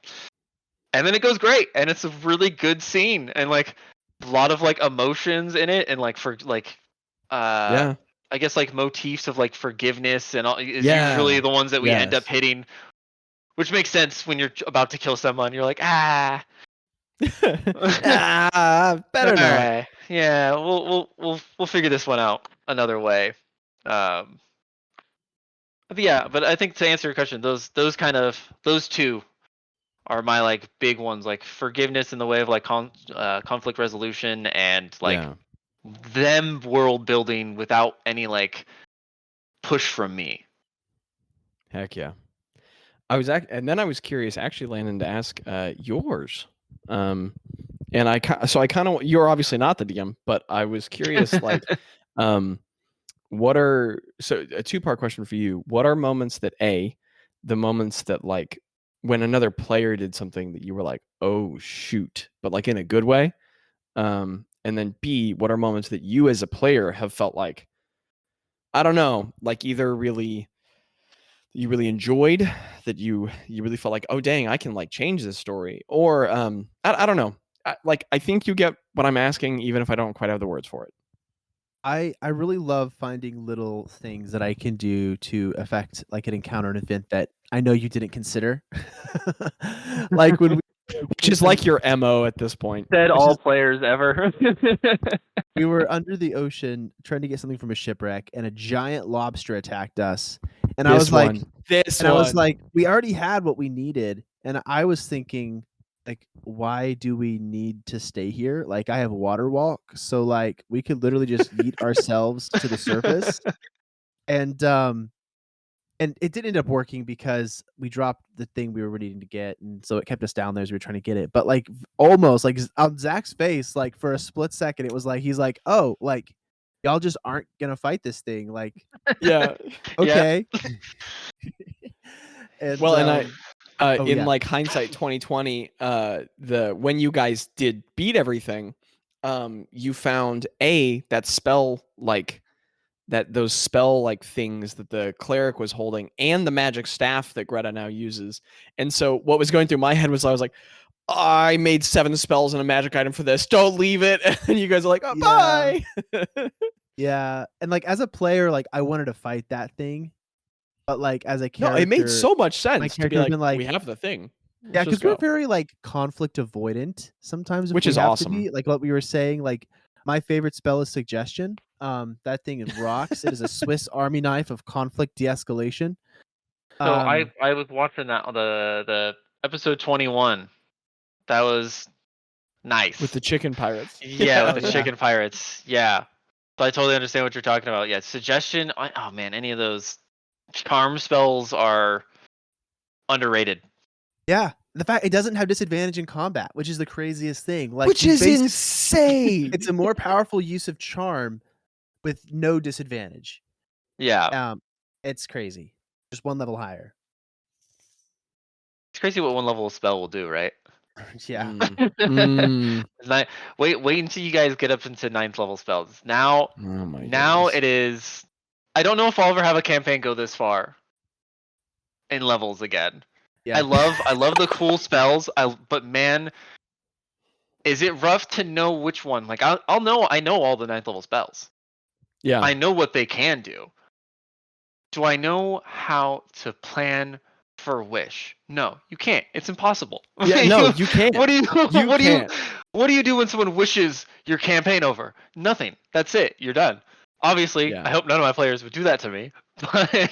Speaker 2: and then it goes great, and it's a really good scene, and like a lot of like emotions in it, and like for like I guess like motifs of like forgiveness and all is usually the ones that we end up
Speaker 1: Yes.
Speaker 2: hitting, which makes sense when you're about to kill someone. You're like, ah,
Speaker 1: Better not.
Speaker 2: alright, yeah, we'll figure this one out another way. But yeah, but I think to answer your question, those two are my like big ones, like forgiveness in the way of like conflict resolution and like
Speaker 1: Yeah.
Speaker 2: them world building without any like push from me.
Speaker 1: Heck yeah. And then I was curious, actually, Landon, to ask yours. And I kind of, you're obviously not the DM, but I was curious, like, what are, so a two-part question for you. What are moments that the moments that like when another player did something that you were like, oh shoot, but like in a good way? And then B, what are moments that you as a player have felt like, I don't know, like either you really enjoyed, that you really felt like, oh dang, I can like change this story, or I don't know, I think you get what I'm asking, even if I don't quite have the words for it.
Speaker 3: I really love finding little things that I can do to affect like an encounter, an event that I know you didn't consider. Like when
Speaker 1: Which is like your MO at this point.
Speaker 2: Said
Speaker 3: Which
Speaker 2: all
Speaker 3: is-
Speaker 2: players ever.
Speaker 3: we were under the ocean trying to get something from a shipwreck, and a giant lobster attacked us. And I was like, we already had what we needed, and I was thinking, like, why do we need to stay here? Like, I have water walk, so like we could literally just yeet ourselves to the surface. And it did end up working because we dropped the thing we were needing to get, and so it kept us down there as we were trying to get it. But like almost like on Zach's face, like for a split second, it was like he's like, "Oh, like y'all just aren't gonna fight this thing." Like,
Speaker 1: Yeah.
Speaker 3: okay. And,
Speaker 1: Well, and in
Speaker 3: yeah.
Speaker 1: like hindsight 2020, when you guys did beat everything, you found that spell, like those spell like things that the cleric was holding, and the magic staff that Greta now uses. And so what was going through my head was, I was like, I made 7 spells and a magic item for this. Don't leave it. And you guys are like, oh,
Speaker 3: Yeah.
Speaker 1: bye.
Speaker 3: Yeah, and like as a player, like I wanted to fight that thing, but like as a
Speaker 1: No,
Speaker 3: character,
Speaker 1: it made so much
Speaker 3: my
Speaker 1: sense to be
Speaker 3: character's
Speaker 1: like,
Speaker 3: been like,
Speaker 1: we have the thing.
Speaker 3: yeah,
Speaker 1: Let's just
Speaker 3: because we're
Speaker 1: go.
Speaker 3: very like conflict avoidant sometimes, if
Speaker 1: Which
Speaker 3: we
Speaker 1: is
Speaker 3: have to
Speaker 1: awesome.
Speaker 3: be. Like what we were saying, like my favorite spell is suggestion. That thing rocks. It is a Swiss Army knife of conflict de-escalation.
Speaker 2: So I was watching that on the episode 21. That was nice.
Speaker 1: With the chicken pirates.
Speaker 2: Yeah, with
Speaker 3: Oh,
Speaker 2: the
Speaker 3: yeah.
Speaker 2: chicken pirates. Yeah. So I totally understand what you're talking about. Yeah, suggestion. Oh man, any of those charm spells are underrated.
Speaker 3: Yeah, the fact it doesn't have disadvantage in combat, which is the craziest thing. Like,
Speaker 1: Which is insane.
Speaker 3: It's a more powerful use of charm with no disadvantage.
Speaker 2: Yeah.
Speaker 3: It's crazy. Just one level higher.
Speaker 2: It's crazy what one level of spell will do, right?
Speaker 3: Yeah.
Speaker 2: Wait until you guys get up into 9th level spells. Now,
Speaker 1: Oh my
Speaker 2: now
Speaker 1: goodness.
Speaker 2: it is. I don't know if I'll ever have a campaign go this far in levels again.
Speaker 3: Yeah.
Speaker 2: I love the cool spells. But man, is it rough to know which one? Like I know all the 9th level spells.
Speaker 1: Yeah.
Speaker 2: I know what they can do. Do I know how to plan for wish? No, you can't. It's impossible.
Speaker 1: Yeah, no, you can't.
Speaker 2: What do you
Speaker 1: can't.
Speaker 2: what do you do when someone wishes your campaign over? Nothing. That's it. You're done. Obviously,
Speaker 1: Yeah.
Speaker 2: I hope none of my players would do that to me. But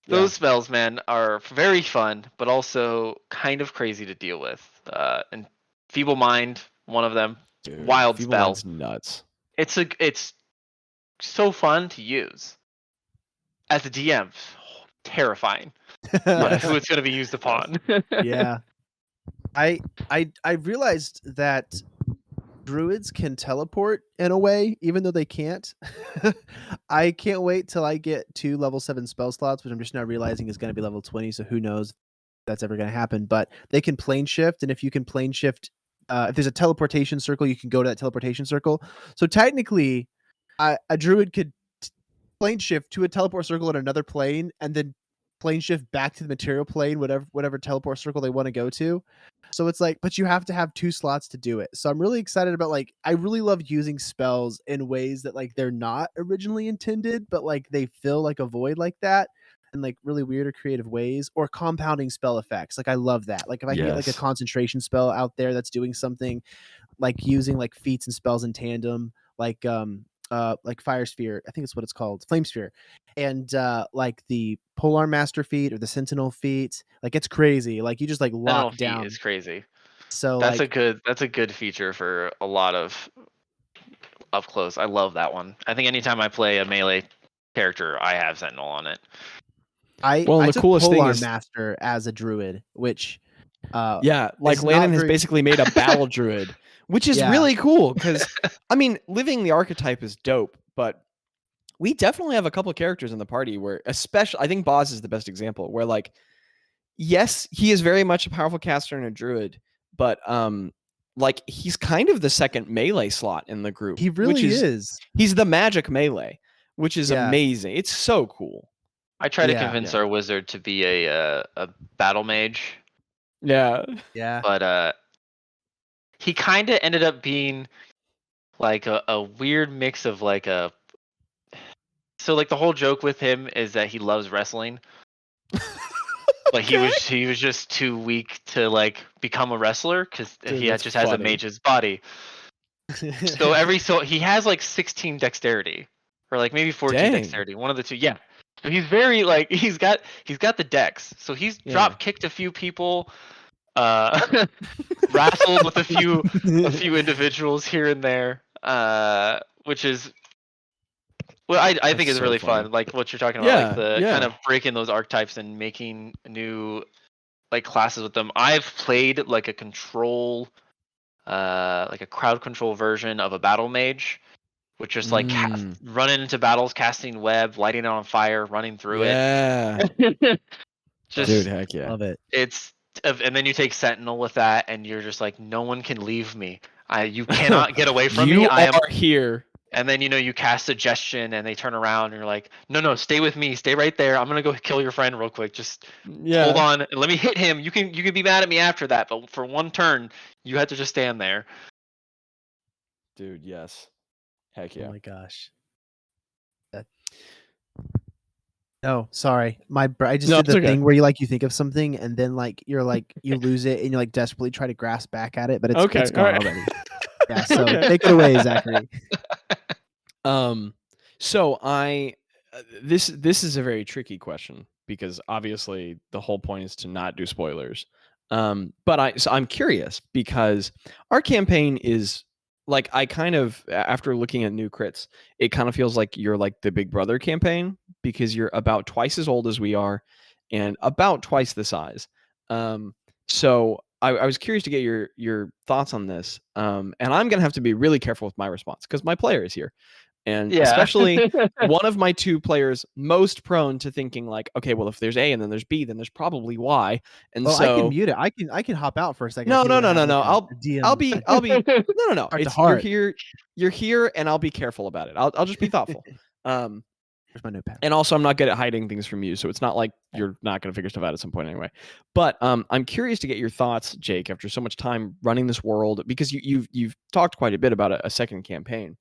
Speaker 2: those spells, man, are very fun, but also kind of crazy to deal with. And Feeble Mind, one of them.
Speaker 1: Dude,
Speaker 2: Wild
Speaker 1: Feeble
Speaker 2: spell.
Speaker 1: Mind's nuts.
Speaker 2: It's so fun to use. As a DM, terrifying.
Speaker 1: Yes.
Speaker 2: Who it's going to be used upon.
Speaker 3: Yeah. I realized that druids can teleport in a way, even though they can't. I can't wait till I get 2 level 7 spell slots, which I'm just now realizing is going to be level 20. So who knows if that's ever going to happen? But they can plane shift, and if you can plane shift, if there's a teleportation circle, you can go to that teleportation circle. So technically, a druid could plane shift to a teleport circle in another plane, and then plane shift back to the material plane, whatever teleport circle they want to go to. So it's like, but you have to have 2 slots to do it. So I'm really excited about like I really love using spells in ways that like they're not originally intended, but like they fill like a void like that in like really weird or creative ways, or compounding spell effects. Like I love that. Like if I can get like a
Speaker 1: Yes.
Speaker 3: concentration spell out there that's doing something, like using like feats and spells in tandem, like Fire Sphere, I think it's what it's called, Flame Sphere, and like the Polar Master feat or the Sentinel feat, like it's crazy. Like you just like
Speaker 2: Sentinel
Speaker 3: lock
Speaker 2: feat
Speaker 3: down.
Speaker 2: is crazy.
Speaker 3: So
Speaker 2: That's
Speaker 3: like
Speaker 2: a good feature for a lot of up close. I love that one. I think anytime I play a melee character, I have Sentinel on it.
Speaker 1: Well,
Speaker 3: I
Speaker 1: the
Speaker 3: took
Speaker 1: coolest thing
Speaker 3: Polar
Speaker 1: is-
Speaker 3: Master as a druid, which
Speaker 1: Yeah, like
Speaker 3: it's
Speaker 1: Landon
Speaker 3: not
Speaker 1: has
Speaker 3: very-
Speaker 1: basically made a battle druid, which is
Speaker 3: Yeah.
Speaker 1: really cool because I mean, living the archetype is dope, but we definitely have a couple of characters in the party where, especially, I think Boz is the best example, where like, yes, he is very much a powerful caster and a druid, but like he's kind of the second melee slot in the group.
Speaker 3: he
Speaker 1: which
Speaker 3: really is.
Speaker 1: He's the magic melee, which is
Speaker 3: Yeah.
Speaker 1: amazing. It's so cool.
Speaker 2: I try to
Speaker 3: Yeah.
Speaker 2: convince
Speaker 1: Yeah.
Speaker 2: our wizard to be a battle mage,
Speaker 1: Yeah.
Speaker 3: Yeah.
Speaker 2: but he kind of ended up being like a weird mix of like a. So like the whole joke with him is that he loves wrestling, but he was just too weak to like become a wrestler because
Speaker 1: Dude,
Speaker 2: he
Speaker 1: that's
Speaker 2: just has a
Speaker 1: funny.
Speaker 2: mage's body. So he has like 16 dexterity or like maybe 14
Speaker 1: Dang.
Speaker 2: dexterity, one of the two. Yeah. So he's very like he's got the dex. So he's
Speaker 1: Yeah.
Speaker 2: drop kicked a few people, wrestled with a few individuals here and there, which is well, I think
Speaker 1: That's
Speaker 2: is
Speaker 1: so
Speaker 2: really
Speaker 1: funny.
Speaker 2: fun. Like what you're talking about, like the
Speaker 1: Yeah,
Speaker 2: kind
Speaker 1: yeah.
Speaker 2: of breaking those archetypes and making new like classes with them. I've played like a control, like a crowd control version of a battle mage, which just like running into battles, casting web, lighting it on fire, running through
Speaker 1: Yeah.
Speaker 2: it. Just
Speaker 1: Dude, heck yeah.
Speaker 3: Love it.
Speaker 2: it's and then you take Sentinel with that, and you're just like, no one can leave me. You cannot get away from
Speaker 1: you
Speaker 2: me. I am.
Speaker 1: are here.
Speaker 2: And then you cast suggestion, and they turn around, and you're like, no, stay with me, stay right there. I'm gonna go kill your friend real quick. Just
Speaker 1: Yeah.
Speaker 2: hold on, and let me hit him. You can be mad at me after that, but for one turn, you have to just stand there.
Speaker 1: Dude, yes. Heck
Speaker 3: Oh
Speaker 1: yeah.
Speaker 3: my gosh. Oh, sorry. I just
Speaker 1: No,
Speaker 3: did
Speaker 1: it's
Speaker 3: the
Speaker 1: okay.
Speaker 3: thing where you think of something and then like you're like you lose it and you like desperately try to grasp back at it, but it's
Speaker 1: Okay,
Speaker 3: it's gone
Speaker 1: alright.
Speaker 3: already. Yeah, so
Speaker 1: Okay.
Speaker 3: take it away, Zachary.
Speaker 1: So this is a very tricky question because obviously the whole point is to not do spoilers. But I'm curious because our campaign is like, I kind of, after looking at new crits, it kind of feels like you're like the Big Brother campaign because you're about twice as old as we are and about twice the size. So I was curious to get your thoughts on this. And I'm gonna have to be really careful with my response because my player is here. And
Speaker 2: Yeah.
Speaker 1: especially one of my two players most prone to thinking like, okay, well, if there's A and then there's B, then there's probably Y. And
Speaker 3: Well,
Speaker 1: so
Speaker 3: I can mute it. I can hop out for a second.
Speaker 1: No,
Speaker 3: if you
Speaker 1: no,
Speaker 3: wanna
Speaker 1: no,
Speaker 3: have,
Speaker 1: no,
Speaker 3: like,
Speaker 1: no.
Speaker 3: a DM.
Speaker 1: I'll be no.
Speaker 3: Heart to
Speaker 1: It's
Speaker 3: heart.
Speaker 1: you're here, and I'll be careful about it. I'll just be thoughtful.
Speaker 3: Where's my notepad?
Speaker 1: And also I'm not good at hiding things from you, so it's not like you're not going to figure stuff out at some point anyway. But I'm curious to get your thoughts, Jake, after so much time running this world, because you've talked quite a bit about a second campaign.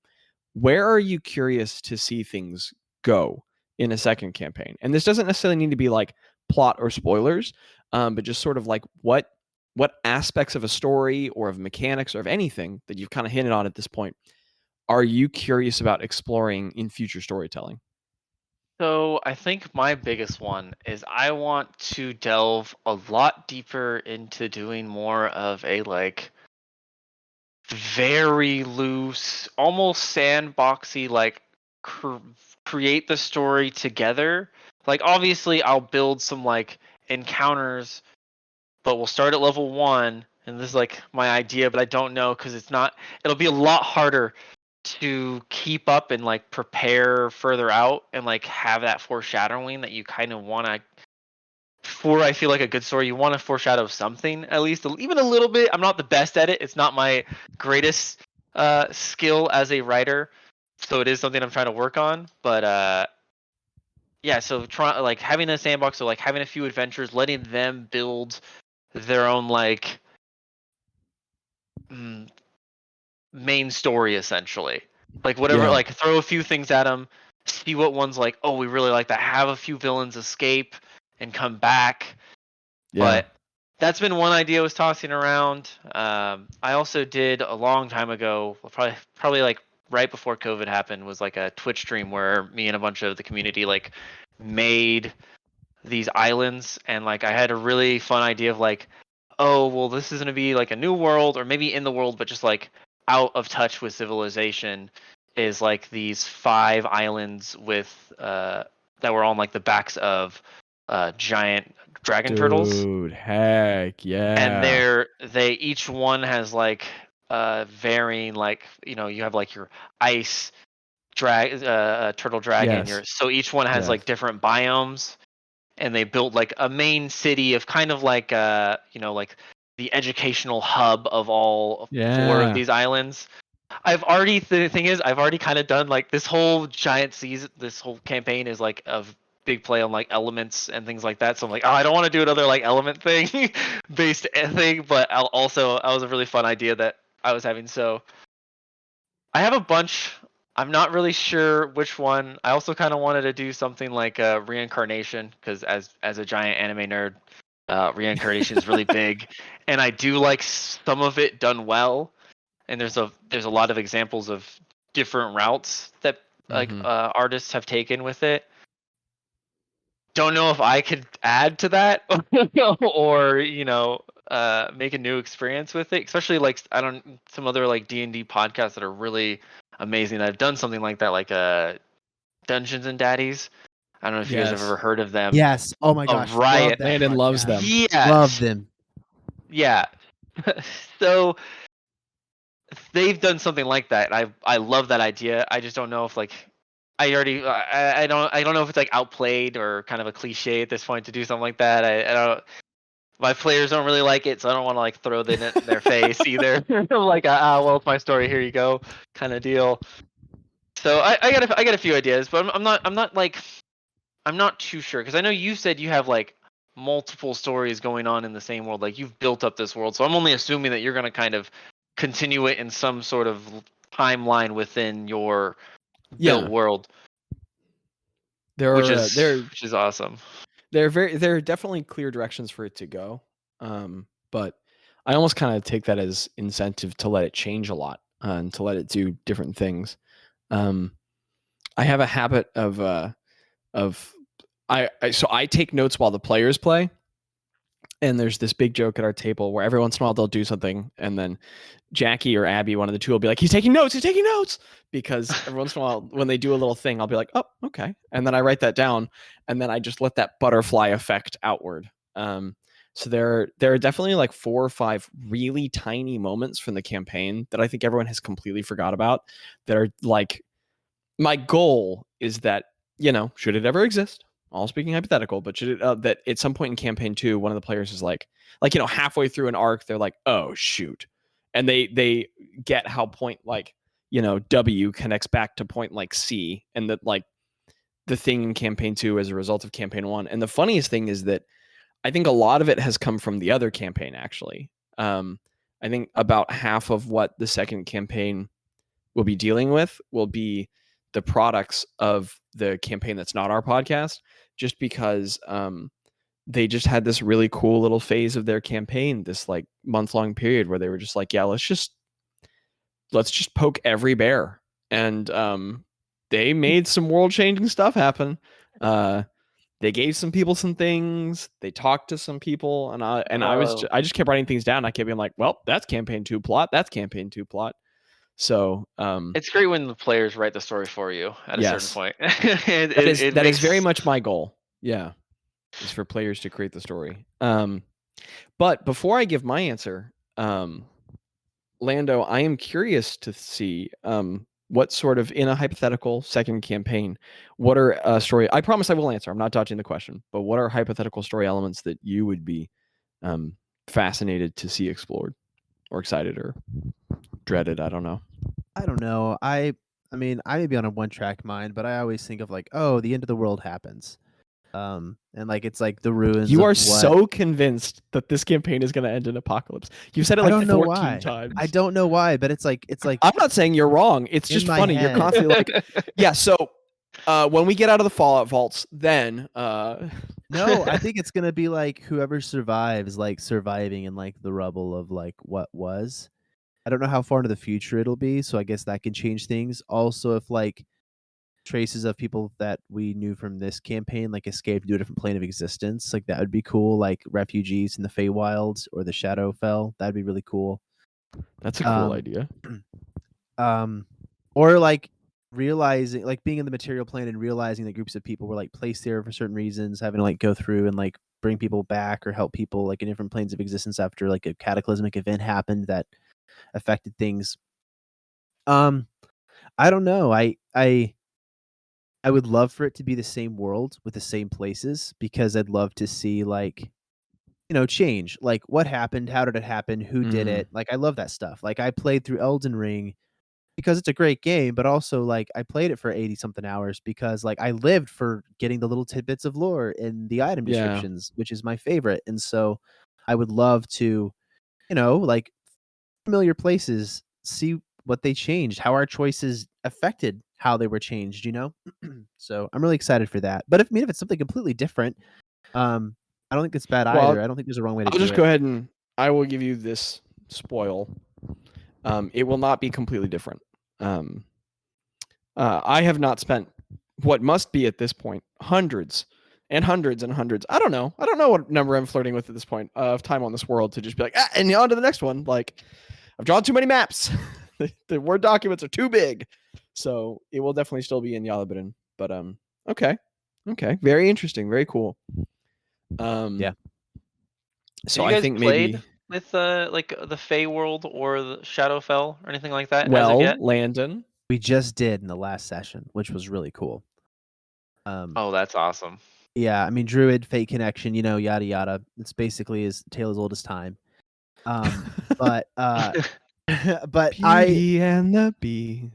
Speaker 1: Where are you curious to see things go in a second campaign? And this doesn't necessarily need to be like plot or spoilers, but just sort of like what aspects of a story or of mechanics or of anything that you've kind of hinted on at this point are you curious about exploring in future storytelling?
Speaker 2: So I think my biggest one is I want to delve a lot deeper into doing more of a like very loose, almost sandboxy, like create the story together. Like obviously I'll build some like encounters, but we'll start at level 1, and this is like my idea, but I don't know because it'll be a lot harder to keep up and like prepare further out and like have that foreshadowing that you kind of want to. For I feel like a good story, you want to foreshadow something at least, even a little bit. I'm not the best at it. It's not my greatest skill as a writer, so it is something I'm trying to work on. But yeah, so like having a sandbox, so like having a few adventures, letting them build their own like main story essentially. Like whatever,
Speaker 1: Yeah.
Speaker 2: like throw a few things at them, see what one's like. Oh, we really like that. Have a few villains escape and come back.
Speaker 1: Yeah.
Speaker 2: But that's been one idea I was tossing around. I also did a long time ago, probably like right before COVID happened, was like a Twitch stream where me and a bunch of the community like made these islands, and like I had a really fun idea of like, oh well, this is gonna be like a new world, or maybe in the world, but just like out of touch with civilization. Is like these 5 islands with that were on like the backs of giant dragon turtles,
Speaker 1: Dude, heck
Speaker 2: and
Speaker 1: yeah.
Speaker 2: they each one has like varying, like, you know, you have like your ice turtle dragon,
Speaker 1: Yes.
Speaker 2: so each one has
Speaker 1: Yes.
Speaker 2: like different biomes, and they built like a main city of kind of like you know, like the educational hub of all 4 of
Speaker 1: Yeah.
Speaker 2: these islands. The thing is, I've already kind of done like this whole giant season. This whole campaign is like a big play on like elements and things like that. So I'm like, oh, I don't want to do another like element thing based thing, but also that was a really fun idea that I was having. So I have a bunch. I'm not really sure which one. I also kind of wanted to do something like reincarnation, because as a giant anime nerd, reincarnation is really big, and I do like some of it done well. And there's a lot of examples of different routes that like
Speaker 1: Mhm.
Speaker 2: artists have taken with it. Don't know if I could add to that or, you know, make a new experience with it. Especially like some other like D&D podcasts that are really amazing that have done something like that, like Dungeons and Daddies. I don't know if you guys have
Speaker 1: Yes.
Speaker 2: ever heard of them.
Speaker 3: Yes. Oh my
Speaker 2: A
Speaker 3: gosh. Love
Speaker 2: Riot.
Speaker 3: that
Speaker 1: Landon loves
Speaker 3: podcast.
Speaker 1: them.
Speaker 3: Love
Speaker 2: Yes.
Speaker 3: them.
Speaker 2: Yeah. So they've done something like that. I love that idea. I just don't know if like I don't know if it's like outplayed or kind of a cliche at this point to do something like that. I don't. My players don't really like it, so I don't want to like throw that in their face either. Like, well, it's my story. Here you go, kind of deal. So I got a few ideas, but I'm not like, I'm not too sure, because I know you said you have like multiple stories going on in the same world. Like you've built up this world, so I'm only assuming that you're gonna kind of continue it in some sort of timeline within your built
Speaker 1: Yeah.
Speaker 2: world,
Speaker 1: There
Speaker 2: which
Speaker 1: are
Speaker 2: is awesome.
Speaker 1: there are definitely clear directions for it to go. But I almost kind of take that as incentive to let it change a lot, and to let it do different things. I have a habit of so I take notes while the players play. And there's this big joke at our table where every once in a while they'll do something, and then Jackie or Abby, one of the two, will be like, he's taking notes, because every once in a while when they do a little thing, I'll be like, oh, okay, and then I write that down, and then I just let that butterfly effect outward. So there are definitely like 4 or 5 really tiny moments from the campaign that I think everyone has completely forgot about, that are like, my goal is that, you know, should it ever exist, all speaking hypothetical, but should it that at some point in campaign 2, one of the players is like, you know, halfway through an arc, they're like, oh shoot, and they get how point like, you know, W connects back to point like C, and that like the thing in campaign 2 as a result of campaign 1. And the funniest thing is that I think a lot of it has come from the other campaign, actually. I think about half of what the second campaign will be dealing with will be the products of the campaign that's not our podcast, just because they just had this really cool little phase of their campaign, this like month-long period where they were just like, yeah, let's just poke every bear. And they made some world-changing stuff happen. They gave some people some things, they talked to some people, and I just kept writing things down. I kept being like, well, that's campaign 2 plot, that's campaign 2 plot. So
Speaker 2: It's great when the players write the story for you at a certain
Speaker 1: yes,
Speaker 2: point.
Speaker 1: that is very much my goal. Yeah, is for players to create the story. But before I give my answer, Lando, I am curious to see what sort of, in a hypothetical second campaign, what are story? I promise I will answer. I'm not dodging the question, but what are hypothetical story elements that you would be fascinated to see explored, or excited, or dreaded? I don't know.
Speaker 3: I don't know. I mean, I may be on a one-track mind, but I always think of like, oh, the end of the world happens. And like it's like the ruins
Speaker 1: You
Speaker 3: of
Speaker 1: are
Speaker 3: what
Speaker 1: so convinced that this campaign is going to end in apocalypse. You've said it
Speaker 3: I
Speaker 1: like
Speaker 3: don't know
Speaker 1: 14
Speaker 3: why.
Speaker 1: times.
Speaker 3: I don't know why, but it's like
Speaker 1: I'm not saying you're wrong. It's
Speaker 3: in
Speaker 1: just
Speaker 3: my
Speaker 1: funny. You're
Speaker 3: head.
Speaker 1: constantly like, yeah. So when we get out of the Fallout vaults, then
Speaker 3: No, I think it's gonna be like whoever survives, like surviving in like the rubble of like what was. I don't know how far into the future it'll be, so I guess that can change things. Also, if like traces of people that we knew from this campaign like escaped to a different plane of existence, like that would be cool. Like refugees in the Feywilds or the Shadowfell, that'd be really cool.
Speaker 1: that's a cool idea.
Speaker 3: Or like realizing, like being in the material plane and realizing that groups of people were like placed there for certain reasons, having to like go through and like bring people back or help people like in different planes of existence after like a cataclysmic event happened that affected things. I don't know. I would love for it to be the same world with the same places because I'd love to see like change. Like what happened, how did it happen, who did
Speaker 1: Mhm.
Speaker 3: it? Like I love that stuff. Like I played through Elden Ring because it's a great game, but also like I played it for 80 something hours because like I lived for getting the little tidbits of lore in the item
Speaker 1: Yeah.
Speaker 3: descriptions, which is my favorite. And so I would love to, like familiar places, see what they changed, how our choices affected how they were changed, So I'm really excited for that. But if it's something completely different, I don't think it's bad
Speaker 1: Well,
Speaker 3: either. I don't think there's a wrong way to
Speaker 1: I'll
Speaker 3: do
Speaker 1: just
Speaker 3: it.
Speaker 1: go ahead and I will give you this spoil. It will not be completely different. I have not spent what must be at this point hundreds and hundreds and hundreds. I don't know what number I'm flirting with at this point of time on this world to just be like, and on to the next one. Like, I've drawn too many maps. The Word documents are too big. So it will definitely still be in Yalabidin. But okay. Very interesting. Very cool.
Speaker 3: Yeah.
Speaker 1: So
Speaker 2: you guys
Speaker 1: I think
Speaker 2: played
Speaker 1: maybe
Speaker 2: with like the Fey World or the Shadowfell or anything like that as of
Speaker 1: well,
Speaker 2: yet?
Speaker 1: Landon.
Speaker 3: We just did in the last session, which was really cool.
Speaker 2: Oh, that's awesome.
Speaker 3: Yeah, I mean, Druid, Fate Connection, yada yada. It's basically as tale as old as time. But but
Speaker 1: Beauty and the Bee.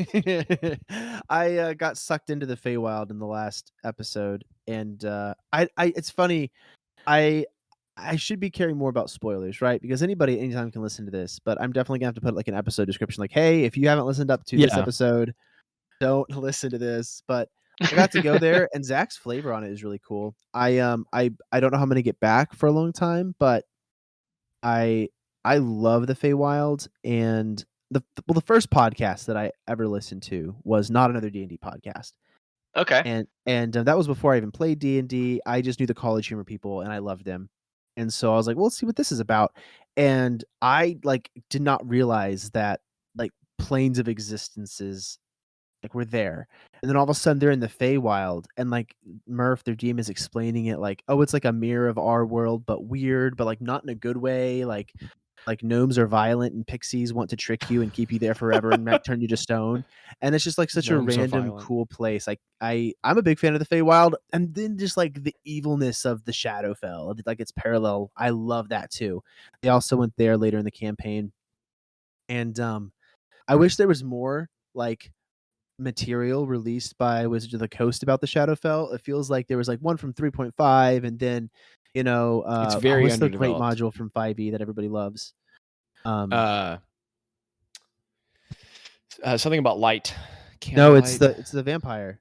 Speaker 3: I got sucked into the Feywild in the last episode, and I it's funny. I should be caring more about spoilers, right? Because anybody anytime can listen to this, but I'm definitely gonna have to put like an episode description, like, hey, if you haven't listened up to this
Speaker 1: Yeah.
Speaker 3: episode, don't listen to this. But I got to go there, and Zach's flavor on it is really cool. I don't know how I'm gonna get back for a long time, but I love the Feywild, and the first podcast that I ever listened to was Not Another D&D Podcast.
Speaker 2: Okay.
Speaker 3: And that was before I even played D&D. I just knew the College Humor people, and I loved them. And so I was like, well, let's see what this is about. And I like did not realize that like planes of existences like were there. And then all of a sudden they're in the Feywild, and like Murph, their DM, is explaining it like, oh, it's like a mirror of our world, but weird, but like not in a good way. Like gnomes are violent and pixies want to trick you and keep you there forever and turn you to stone. And it's just like such
Speaker 1: Gnomes
Speaker 3: a
Speaker 1: are
Speaker 3: random
Speaker 1: violent.
Speaker 3: cool place. Like I'm a big fan of the Feywild, and then just like the evilness of the Shadowfell, like it's parallel. I love that too. They also went there later in the campaign, and I wish there was more like material released by Wizards of the Coast about the Shadowfell. It feels like there was like one from 3.5, and then
Speaker 1: It's very
Speaker 3: what's the great
Speaker 1: underdeveloped.
Speaker 3: module from 5e that everybody loves?
Speaker 1: Something about light.
Speaker 3: No, it's
Speaker 1: Candlelight.
Speaker 3: the vampire.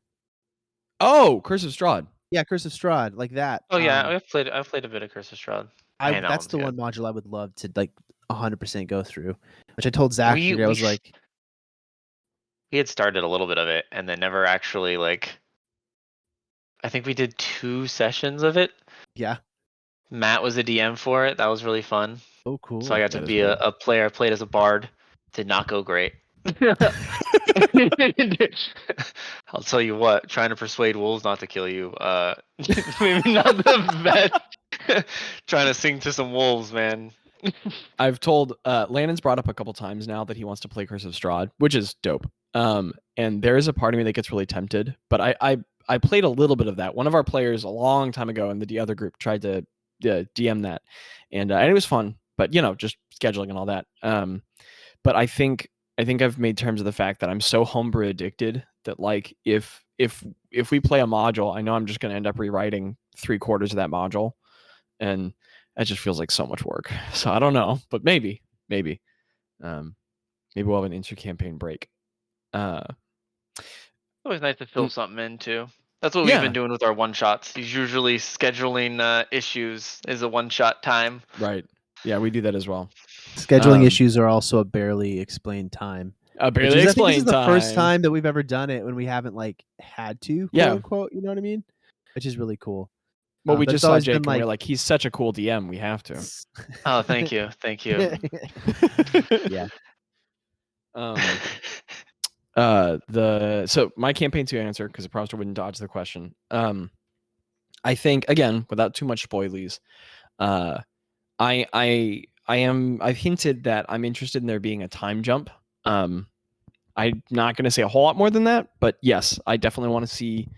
Speaker 1: Oh, Curse of Strahd.
Speaker 3: Yeah, Curse of Strahd, like that.
Speaker 2: Oh yeah, I've played a bit of Curse of Strahd. Man,
Speaker 3: That's the
Speaker 2: one's
Speaker 3: one module I would love to like 100% go through. Which I told Zach, I was like,
Speaker 2: we had started a little bit of it and then never actually like. I think we did 2 sessions of it.
Speaker 3: yeah.
Speaker 2: Matt was a DM for it. That was really fun.
Speaker 3: Oh, cool.
Speaker 2: So I got to
Speaker 1: That is
Speaker 2: be
Speaker 1: cool.
Speaker 2: a player. I played as a bard. Did not go great. I'll tell you what, trying to persuade wolves not to kill you, maybe not the best. Trying to sing to some wolves, man.
Speaker 1: I've told Landon's brought up a couple times now that he wants to play Curse of Strahd, which is dope. And there is a part of me that gets really tempted, but I played a little bit of that. One of our players a long time ago in the other group tried to DM that, and it was fun, but just scheduling and all that. But I think I think I've made terms of the fact that I'm so homebrew addicted that like if we play a module, I know I'm just going to end up rewriting 3/4 of that module, and that just feels like so much work. So I don't know, but maybe we'll have an inter-campaign break.
Speaker 2: It's always nice to fill
Speaker 1: Mm.
Speaker 2: something in too. That's what we've been doing with our one shots. Usually scheduling issues is a one shot time.
Speaker 1: Right. Yeah, we do that as well.
Speaker 3: Scheduling issues are also a barely explained time.
Speaker 1: Barely
Speaker 3: I think this is
Speaker 1: explained
Speaker 3: the first
Speaker 1: time.
Speaker 3: time that we've ever done it when we haven't like had to, quote unquote. You know what I mean? Which is really cool.
Speaker 1: Well, we
Speaker 3: but
Speaker 1: just
Speaker 3: it's
Speaker 1: saw
Speaker 3: always
Speaker 1: Jake,
Speaker 3: been
Speaker 1: and we're like, he's such a cool DM. We have to.
Speaker 2: Oh, thank you.
Speaker 3: Yeah.
Speaker 1: So my campaign 2 answer, because I promised I wouldn't dodge the question. I think, again, without too much spoilies, I've hinted that I'm interested in there being a time jump. I'm not going to say a whole lot more than that, but yes, I definitely want to see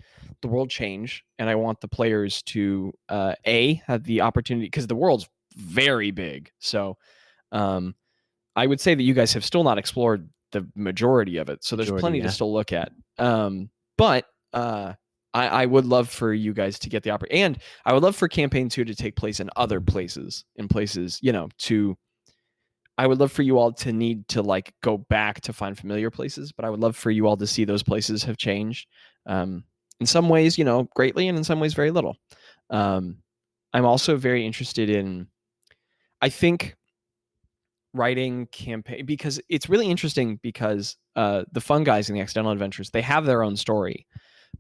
Speaker 1: the world change, and I want the players to have the opportunity, because the world's very big. So I would say that you guys have still not explored the majority of it, so there's plenty to still look at. But I would love for you guys to get the opportunity, and I would love for campaign 2 to take place in other places, I would love for you all to need to like go back to find familiar places, but I would love for you all to see those places have changed. In some ways, greatly, and in some ways very little. I'm also very interested in, I think, writing campaign, because it's really interesting, because the fun guys in the Accidental Adventures, they have their own story,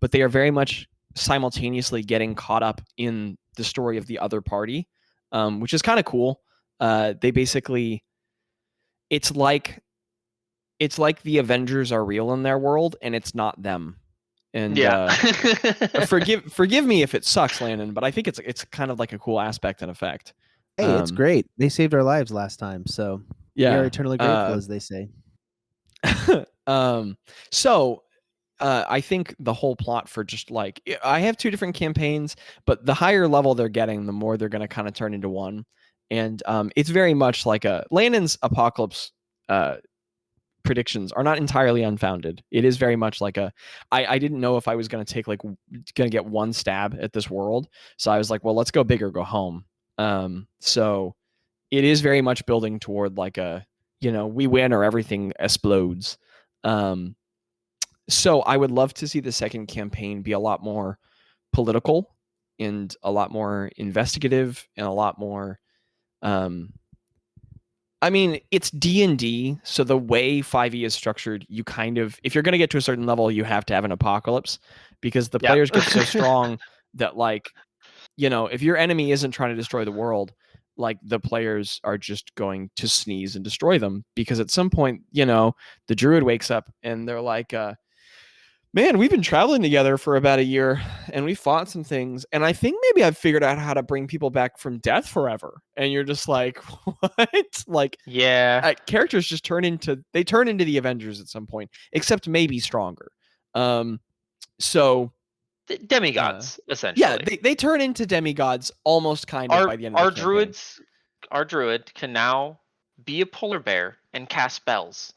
Speaker 1: but they are very much simultaneously getting caught up in the story of the other party, which is kind of cool. They basically, it's like the Avengers are real in their world, and it's not them. And forgive me if it sucks, Landon, but I think it's kind of like a cool aspect and effect.
Speaker 3: Hey, it's great. They saved our lives last time, so we are eternally grateful, as they say.
Speaker 1: So I think the whole plot for just like, I have 2 different campaigns, but the higher level they're getting, the more they're going to kind of turn into one. And it's very much like Landon's apocalypse predictions are not entirely unfounded. It is very much like I didn't know if I was going to get one stab at this world. So I was like, well, let's go big or go home. So it is very much building toward like we win or everything explodes. So I would love to see the second campaign be a lot more political and a lot more investigative and a lot more, I mean, it's D&D, so the way 5e is structured, you kind of, if you're going to get to a certain level, you have to have an apocalypse, because the players get so strong that, like, if your enemy isn't trying to destroy the world, like, the players are just going to sneeze and destroy them, because at some point, the druid wakes up and they're like, man, we've been traveling together for about a year, and we fought some things, and I think maybe I've figured out how to bring people back from death forever. And you're just like, what? Like, characters just turn into the Avengers at some point, except maybe stronger. So
Speaker 2: demigods, essentially.
Speaker 1: Yeah, they turn into demigods almost kind of by the end of the campaign.
Speaker 2: Our druid can now be a polar bear and cast spells.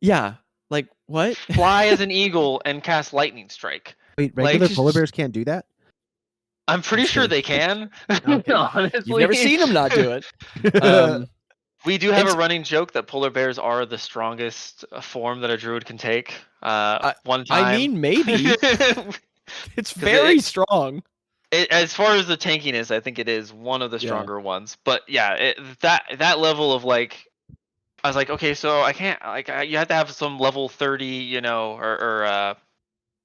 Speaker 1: Yeah. Like, what?
Speaker 2: Fly as an eagle and cast lightning strike.
Speaker 3: Wait, regular polar bears can't do that?
Speaker 2: I'm pretty sure they can. Okay. Honestly,
Speaker 1: you've never seen them not do it.
Speaker 2: We do have a running joke that polar bears are the strongest form that a druid can take. One time.
Speaker 1: I mean, maybe. It's very strong.
Speaker 2: As far as the tankiness, I think it is one of the stronger ones. But yeah, that level of like, I was like, okay, so I can't, like, you have to have some level 30, or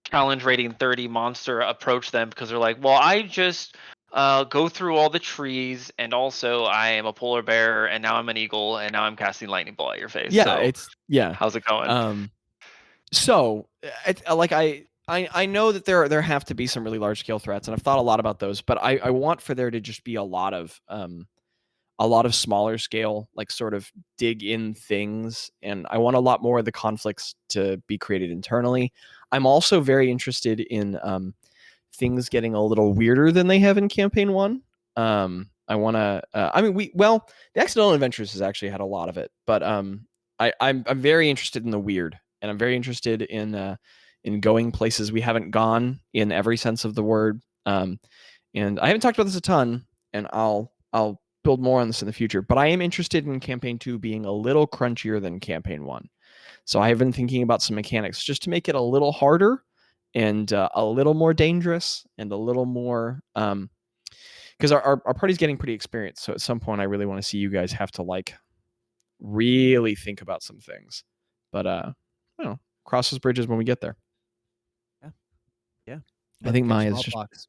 Speaker 2: challenge rating 30 monster approach them, because they're like, well, I just go through all the trees, and also I am a polar bear, and now I'm an eagle, and now I'm casting lightning bolt at your face.
Speaker 1: Yeah,
Speaker 2: so, how's it going?
Speaker 1: So I know that there have to be some really large scale threats, and I've thought a lot about those, but I want for there to just be a lot of smaller scale, like, sort of dig in things, and I want a lot more of the conflicts to be created internally. I'm also very interested in things getting a little weirder than they have in campaign 1. I want to the Accidental Adventures has actually had a lot of it, but I'm very interested in the weird, and I'm very interested in going places we haven't gone in every sense of the word. And I haven't talked about this a ton, and I'll build more on this in the future. But I am interested in campaign 2 being a little crunchier than campaign 1. So I have been thinking about some mechanics just to make it a little harder and a little more dangerous and a little more because our party's getting pretty experienced. So at some point, I really want to see you guys have to like really think about some things. But cross those bridges when we get there.
Speaker 3: Yeah.
Speaker 1: I think
Speaker 3: Catch
Speaker 1: Maya's just
Speaker 3: smallpox.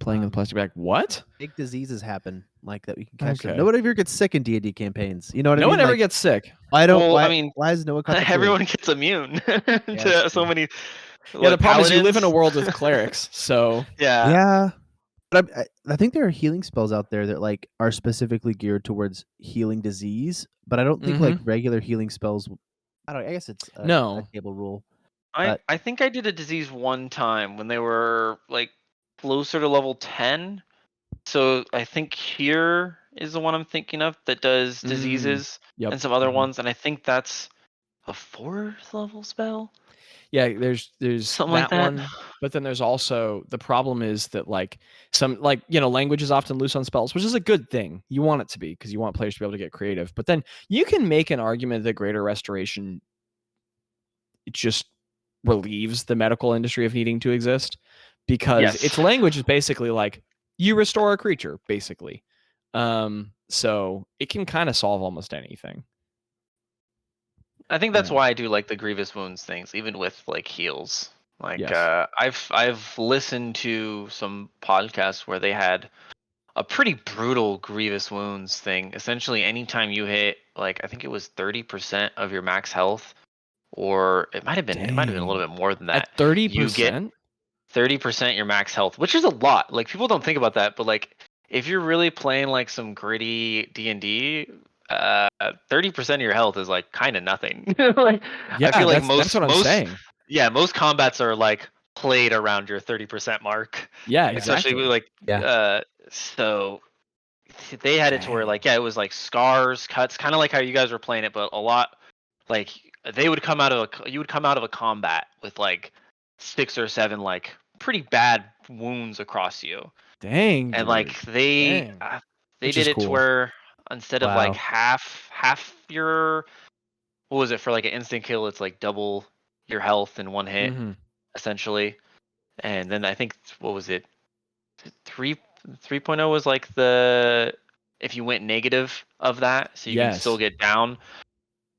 Speaker 1: playing with the plastic bag. What?
Speaker 3: Big diseases happen like that we can catch them.
Speaker 1: Okay.
Speaker 3: Nobody ever gets sick in D&D campaigns. You know what I
Speaker 1: No
Speaker 3: mean?
Speaker 1: one ever
Speaker 3: Like,
Speaker 1: gets sick.
Speaker 3: why don't?
Speaker 2: Well,
Speaker 3: why,
Speaker 2: I mean,
Speaker 3: why is Noah caught the flu?
Speaker 2: everyone gets immune to
Speaker 3: that's
Speaker 2: so
Speaker 3: true.
Speaker 2: many.
Speaker 1: Yeah, the problem is you live in a
Speaker 2: paladins.
Speaker 1: world with clerics, so
Speaker 2: Yeah.
Speaker 3: Yeah, but I think there are healing spells out there that like are specifically geared towards healing disease. But I don't think like regular healing spells. I don't. I guess it's a table rule.
Speaker 2: I think I did a disease one time when they were like closer to level 10. So I think here is the one I'm thinking of that does diseases
Speaker 1: Yep.
Speaker 2: and some other ones, and I think that's a 4th level spell.
Speaker 1: Yeah, there's
Speaker 2: Something
Speaker 1: that
Speaker 2: like that.
Speaker 1: one, but then there's also the problem is that like some language is often loose on spells, which is a good thing. You want it to be because you want players to be able to get creative. But then you can make an argument that Greater Restoration it just relieves the medical industry of needing to exist because its language is basically like you restore a creature, basically. So it can kind of solve almost anything.
Speaker 2: I think that's why I do like the grievous wounds things, even with like heals. Like
Speaker 1: Yes.
Speaker 2: I've listened to some podcasts where they had a pretty brutal grievous wounds thing. Essentially, anytime you hit like I think it was 30% of your max health, or it might have been a little bit more than that.
Speaker 1: At 30%,
Speaker 2: you get 30% your max health, which is a lot. Like people don't think about that, but like if you're really playing like some gritty D&D, 30% of your health is like kind of nothing. Like
Speaker 1: yeah,
Speaker 2: I feel like
Speaker 1: that's what I'm saying.
Speaker 2: Yeah, most combats are like played around your 30% mark.
Speaker 1: Yeah,
Speaker 2: Especially
Speaker 1: exactly.
Speaker 2: with like so they had it to where like it was like scars, cuts, kind of like how you guys were playing it, but a lot like you would come out of a combat with like 6 or 7 like pretty bad wounds across you.
Speaker 1: Dang.
Speaker 2: And like they
Speaker 1: Which
Speaker 2: did
Speaker 1: is
Speaker 2: it to
Speaker 1: cool.
Speaker 2: where instead of like half your what was it for like an instant kill, it's like double your health in one hit essentially. And then I think what was it 3.0 was like the if you went negative of that, so you can still get down.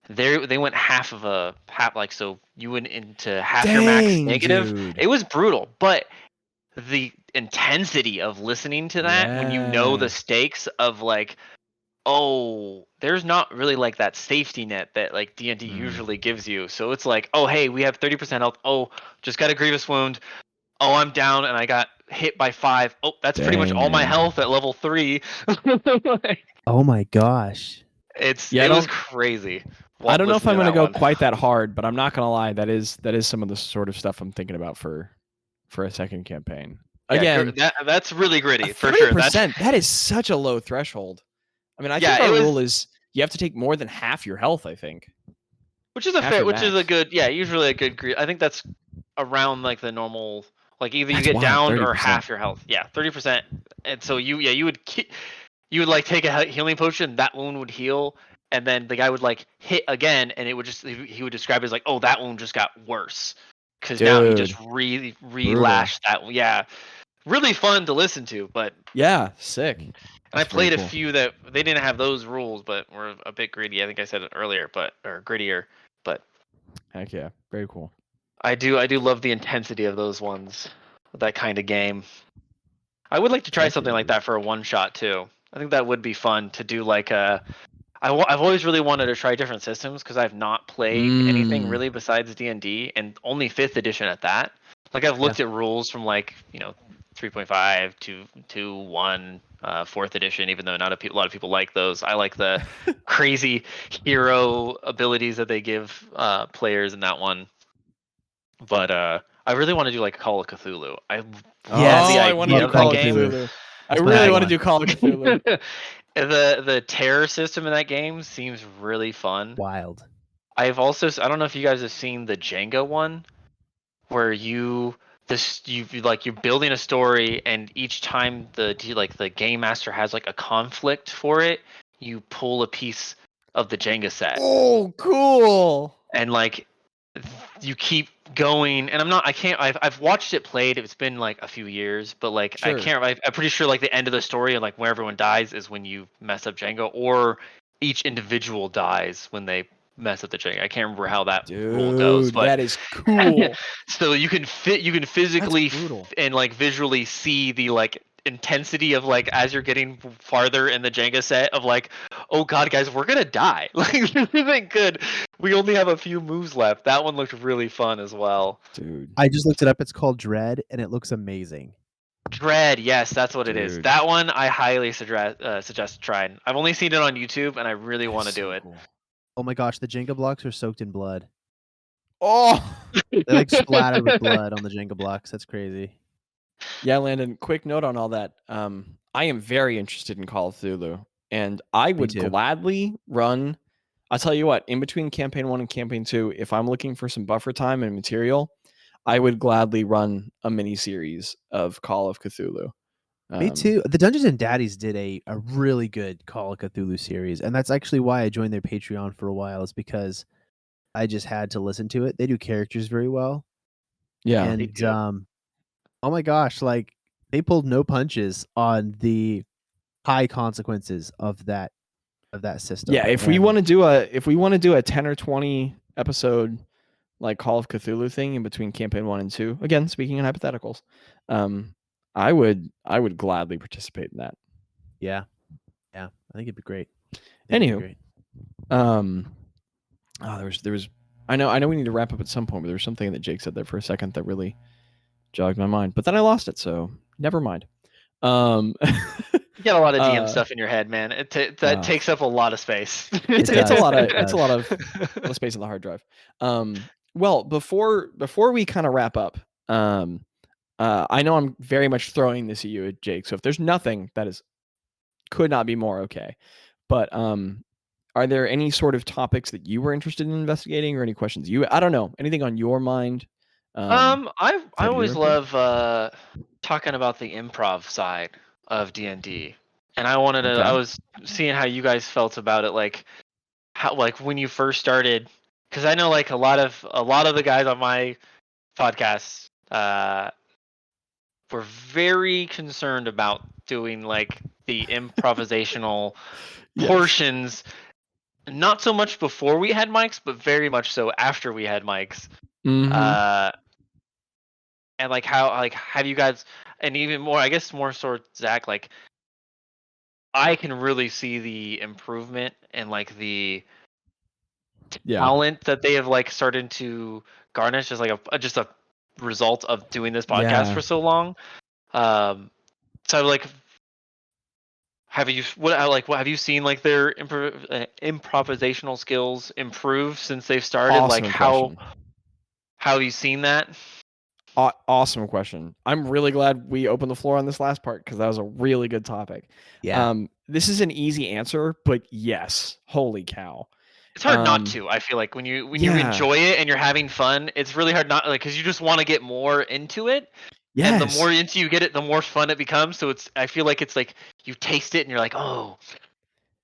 Speaker 2: They went half like so you went into half your max negative.
Speaker 1: Dude.
Speaker 2: It was brutal, but the intensity of listening to that when you know the stakes of like, oh, there's not really like that safety net that like D&D usually gives you. So it's like, oh hey, we have 30% health. Oh, just got a grievous wound. Oh, I'm down and I got hit by 5. Oh, that's pretty much all my health at level 3.
Speaker 3: Oh my gosh.
Speaker 2: It was crazy.
Speaker 1: I don't know if I'm going to go quite that hard, but I'm not going to lie. That is some of the sort of stuff I'm thinking about for a second campaign. Again,
Speaker 2: that's really gritty for sure.
Speaker 1: That is such a low threshold. I mean, I think our rule is you have to take more than half your health, I think.
Speaker 2: Which is a good, usually a good I think that's around like the normal, like either you get down 30%. Or half your health. Yeah, 30%. And so you would like take a healing potion, that wound would heal, and then the guy would like hit again, and it would just he would describe it as like, oh, that wound just got worse because now he just relashed that. Yeah, really fun to listen to, but
Speaker 1: yeah, sick.
Speaker 2: And I played a few that they didn't have those rules, but were a bit greedy. I think I said it earlier, or grittier. But
Speaker 1: heck yeah, very cool.
Speaker 2: I do love the intensity of those ones, that kind of game. I would like to try something like that for a one shot too. I think that would be fun to do. Like I've always really wanted to try different systems because I've not played anything really besides D&D, and only 5th edition at that. Like I've looked at rules from like 3.5 to 1, 4th edition, even though not a lot of people like those. I like the crazy hero abilities that they give players in that one. But I really want to do like Call of Cthulhu. I want to do Call of Cthulhu.
Speaker 1: I really want to do Call of Cthulhu.
Speaker 2: The terror system in that game seems really fun.
Speaker 3: Wild.
Speaker 2: I've also I don't know if you guys have seen the Jenga one, where you're building a story, and each time the game master has like a conflict for it, you pull a piece of the Jenga set.
Speaker 1: Oh, cool.
Speaker 2: And like you keep going, and I've watched it played. It's been like a few years, but like
Speaker 1: Sure.
Speaker 2: I'm pretty sure like the end of the story and like where everyone dies is when you mess up Jenga, or each individual dies when they mess up the Jenga. I can't remember how that rule goes,
Speaker 1: Dude,
Speaker 2: but
Speaker 1: that is cool.
Speaker 2: so you can physically
Speaker 1: brutal.
Speaker 2: and like visually see the like intensity of like as you're getting farther in the Jenga set of like, oh god, guys, we're gonna die. Like this isn't good. We only have a few moves left. That one looked really fun as well.
Speaker 1: Dude.
Speaker 3: I just looked it up. It's called Dread, and it looks amazing.
Speaker 2: Dread, yes, that's what it is.
Speaker 1: Dude.
Speaker 2: That one I highly suggest trying. I've only seen it on YouTube, and I really want to do it.
Speaker 1: Cool.
Speaker 3: Oh my gosh, the Jenga blocks are soaked in blood.
Speaker 1: Oh.
Speaker 3: They like splattered with blood on the Jenga blocks. That's crazy.
Speaker 1: Yeah, Landon, quick note on all that. I am very interested in Call of Cthulhu, and I would
Speaker 3: too.
Speaker 1: gladly run. I'll tell you what, in between campaign 1 and campaign 2, if I'm looking for some buffer time and material, I would gladly run a mini series of Call of Cthulhu.
Speaker 3: Me too. The Dungeons and Daddies did a really good Call of Cthulhu series, and that's actually why I joined their Patreon for a while, is because I just had to listen to it. They do characters very well.
Speaker 1: Yeah.
Speaker 3: And
Speaker 2: They do.
Speaker 3: oh my gosh, like they pulled no punches on the high consequences of that system.
Speaker 1: Yeah, if we want to do a 10 or 20 episode like Call of Cthulhu thing in between campaign 1 and 2, again speaking in hypotheticals, I would gladly participate in that.
Speaker 3: Yeah, I think it'd be great.
Speaker 1: Anywho, there was I know we need to wrap up at some point, but there was something that Jake said there for a second that really jogged my mind, but then I lost it, so never mind.
Speaker 2: You got a lot of DM stuff in your head, man. That takes up a lot of space.
Speaker 1: It's a lot of space on the hard drive. Well, before we kind of wrap up, I know I'm very much throwing this at you, Jake. So if there's nothing that could not be more okay, but are there any sort of topics that you were interested in investigating, or any questions I don't know, anything on your mind?
Speaker 2: I always love talking about the improv side of D&D, and I wanted to.
Speaker 1: Okay.
Speaker 2: I was seeing how you guys felt about it, like how when you first started, because I know like a lot of the guys on my podcast were very concerned about doing like the improvisational portions, not so much before we had mics, but very much so after we had mics.
Speaker 1: Mm-hmm.
Speaker 2: And like how have you guys, and even more, I guess more sort of Zach, like I can really see the improvement and like the talent that they have like started to garnish as like a result of doing this podcast for so long. So like, have you seen like their improvisational skills improve since they've started?
Speaker 1: Awesome
Speaker 2: like
Speaker 1: question.
Speaker 2: how have you seen that?
Speaker 1: Awesome question. I'm really glad we opened the floor on this last part, because that was a really good topic.
Speaker 3: Yeah.
Speaker 1: This is an easy answer, but yes, holy cow.
Speaker 2: It's hard not to. I feel like when you enjoy it and you're having fun, it's really hard not, like, because you just want to get more into it.
Speaker 1: Yes.
Speaker 2: And the more into you get it, the more fun it becomes. So I feel like it's like you taste it and you're like, oh,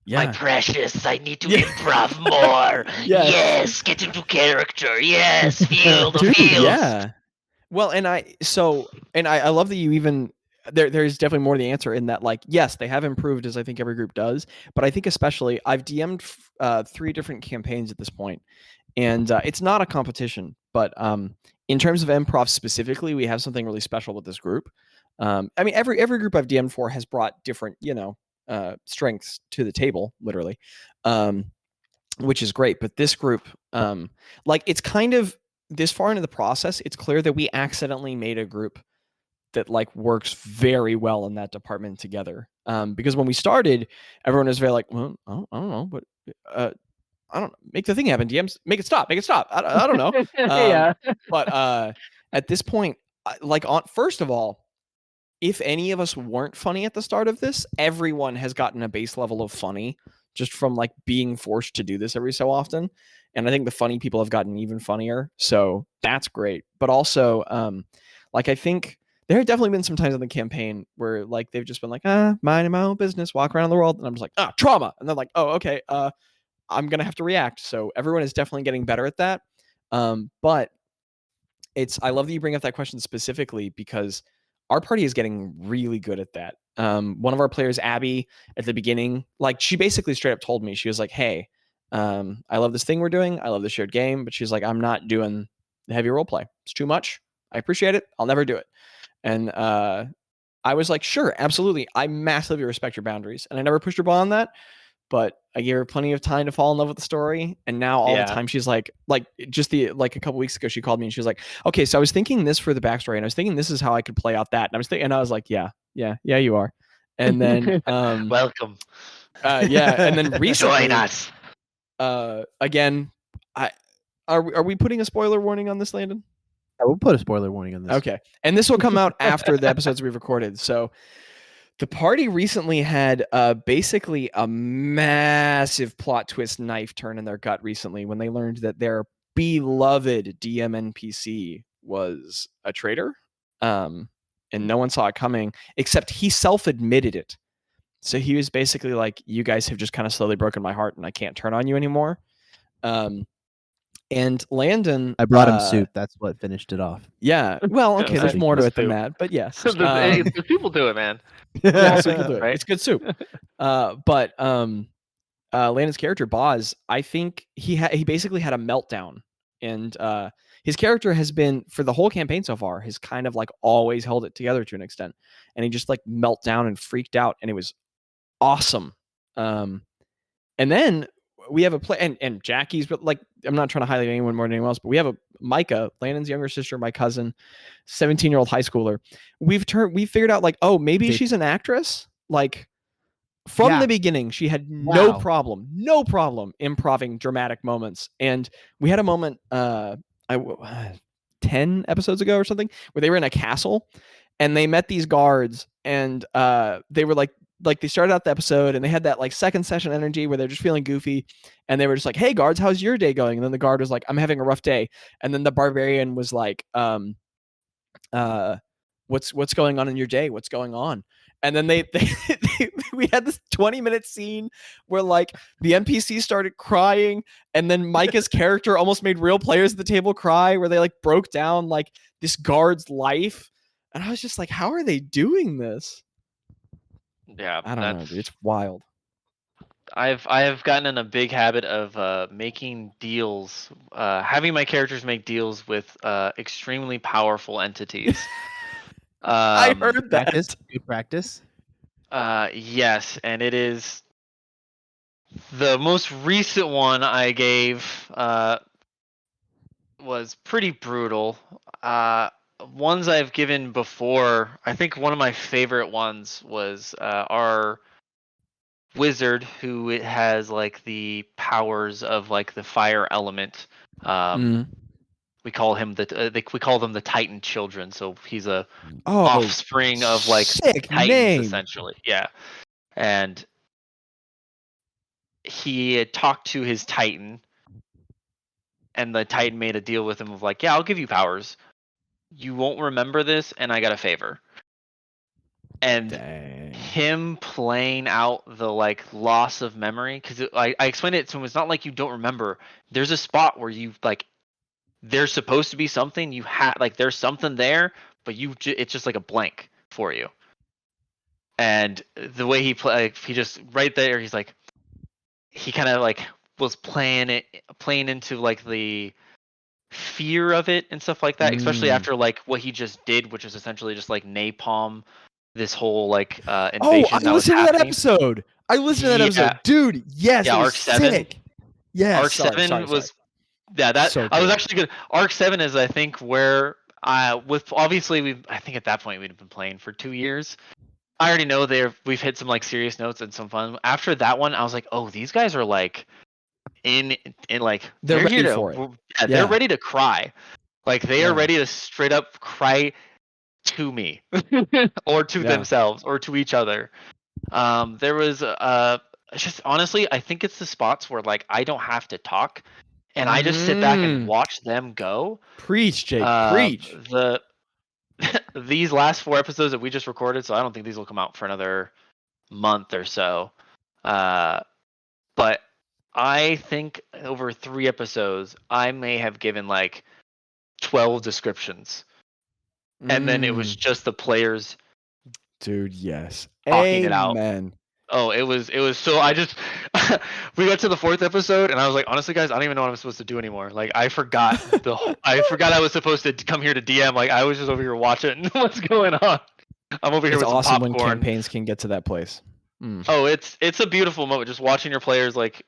Speaker 2: my precious, I need to improv more. Yes, get into character. Yes, feel the feels.
Speaker 1: Yeah. Well, and I love that you even there's definitely more to the answer in that, like, yes, they have improved, as I think every group does, but I think especially I've DM'd 3 different campaigns at this point, and it's not a competition, but in terms of improv specifically, we have something really special with this group. I mean, every group I've DM'd for has brought different, strengths to the table, literally, which is great. But this group, like, it's kind of this far into the process, it's clear that we accidentally made a group that like works very well in that department together. Because when we started, everyone was very like, well, I don't know, but I don't make the thing happen. DMs, make it stop. I don't know.
Speaker 2: Yeah.
Speaker 1: But at this point, first of all, if any of us weren't funny at the start of this, everyone has gotten a base level of funny just from like being forced to do this every so often. And I think the funny people have gotten even funnier. So that's great. But also, like I think there have definitely been some times in the campaign where like they've just been like, minding my own business, walk around the world, and I'm just like, trauma. And they're like, oh, okay, I'm gonna have to react. So everyone is definitely getting better at that. But I love that you bring up that question specifically because our party is getting really good at that. One of our players, Abby, at the beginning, like she basically straight up told me, she was like, hey, I love this thing we're doing. I love the shared game, but she's like, I'm not doing the heavy role play. It's too much. I appreciate it. I'll never do it. And I was like, sure, absolutely. I massively respect your boundaries. And I never pushed her beyond that. But I gave her plenty of time to fall in love with the story. And now all the time she's like just a couple weeks ago, she called me and she was like, okay, so I was thinking this for the backstory and I was thinking this is how I could play out that. And I was like, yeah, you are. And then,
Speaker 2: welcome.
Speaker 1: Yeah. And then recently,
Speaker 2: Join us.
Speaker 1: Again, are we putting a spoiler warning on this, Landon?
Speaker 3: I will put a spoiler warning on this.
Speaker 1: Okay. And this will come out after the episodes we've recorded. So the party recently had basically a massive plot twist knife turn in their gut recently when they learned that their beloved DM NPC was a traitor. And no one saw it coming, except he self-admitted it. So he was basically like, you guys have just kind of slowly broken my heart and I can't turn on you anymore. And Landon,
Speaker 3: I brought him soup. That's what finished it off.
Speaker 1: Yeah. Well, okay. There's more to it than that, but yes.
Speaker 2: The people do it, man.
Speaker 1: Yeah, people do it. Right? It's good soup. But Landon's character Boz, I think he basically had a meltdown, and his character has been for the whole campaign so far has kind of like always held it together to an extent, and he just like melt down and freaked out, and it was awesome. And then we have a play and Jackie's, but like I'm not trying to highlight anyone more than anyone else, but we have a Micah, Landon's younger sister, my cousin, 17-year-old high schooler. We figured out like, oh, maybe she's an actress. Like from the beginning, she had no problem improving dramatic moments. And we had a moment 10 episodes ago or something where they were in a castle and they met these guards and they were like they started out the episode and they had that like second session energy where they're just feeling goofy and they were just like, hey guards, how's your day going? And then the guard was like, I'm having a rough day. And then the barbarian was like, what's going on in your day? What's going on? And then we had this 20-minute scene where like the NPC started crying and then Micah's character almost made real players at the table cry where they like broke down like this guard's life. And I was just like, how are they doing this?
Speaker 2: Yeah,
Speaker 1: I don't know, dude. It's wild.
Speaker 2: I have gotten in a big habit of making deals, having my characters make deals with extremely powerful entities.
Speaker 1: I heard that.
Speaker 3: Good practice.
Speaker 2: Yes, and it is the most recent one I gave was pretty brutal. Ones I've given before, I think one of my favorite ones was our wizard who has like the powers of like the fire element. We call him we call them the Titan children. So he's a offspring of like Titans name. Essentially. Yeah. And he had talked to his Titan and the Titan made a deal with him of like, yeah, I'll give you powers. You won't remember this, and I got a favor. And him playing out the like loss of memory, because I explained it to him. It's not like you don't remember. There's a spot where you like, there's supposed to be something you have, like there's something there, but it's just like a blank for you. And the way he he just right there, he's like, he kind of like was playing into like the fear of it and stuff like that, especially after like what he just did, which is essentially just like napalm this whole like invasion.
Speaker 1: I listened to that episode. Dude. Yes,
Speaker 2: yeah, Arc 7.
Speaker 1: Sick. Yes,
Speaker 2: Arc 7 was yeah. That so I was actually good. Arc 7 is I think where with obviously I think at that point we'd been playing for 2 years. I already know we've hit some like serious notes and some fun. After that one, I was like, oh, these guys are like in like
Speaker 1: they're ready for it.
Speaker 2: Yeah, they're ready to cry. Like they are ready to straight up cry to me or to themselves or to each other. There was it's just honestly, I think it's the spots where like I don't have to talk, and I just sit back and watch them go.
Speaker 1: Preach, Jake. Preach.
Speaker 2: The these last 4 episodes that we just recorded, so I don't think these will come out for another month or so. But I think over 3 episodes, I may have given like 12 descriptions, and then it was just the players
Speaker 4: Dude, yes.
Speaker 2: talking it out.
Speaker 4: Amen.
Speaker 2: Oh, it was so I just we got to the 4th episode and I was like, honestly guys, I don't even know what I'm supposed to do anymore. Like I forgot I forgot I was supposed to come here to DM. Like I was just over here watching what's going on. I'm over here
Speaker 4: It's
Speaker 2: with
Speaker 4: awesome
Speaker 2: some
Speaker 4: when
Speaker 2: popcorn.
Speaker 4: campaigns can get to that place.
Speaker 2: Oh, it's a beautiful moment just watching your players like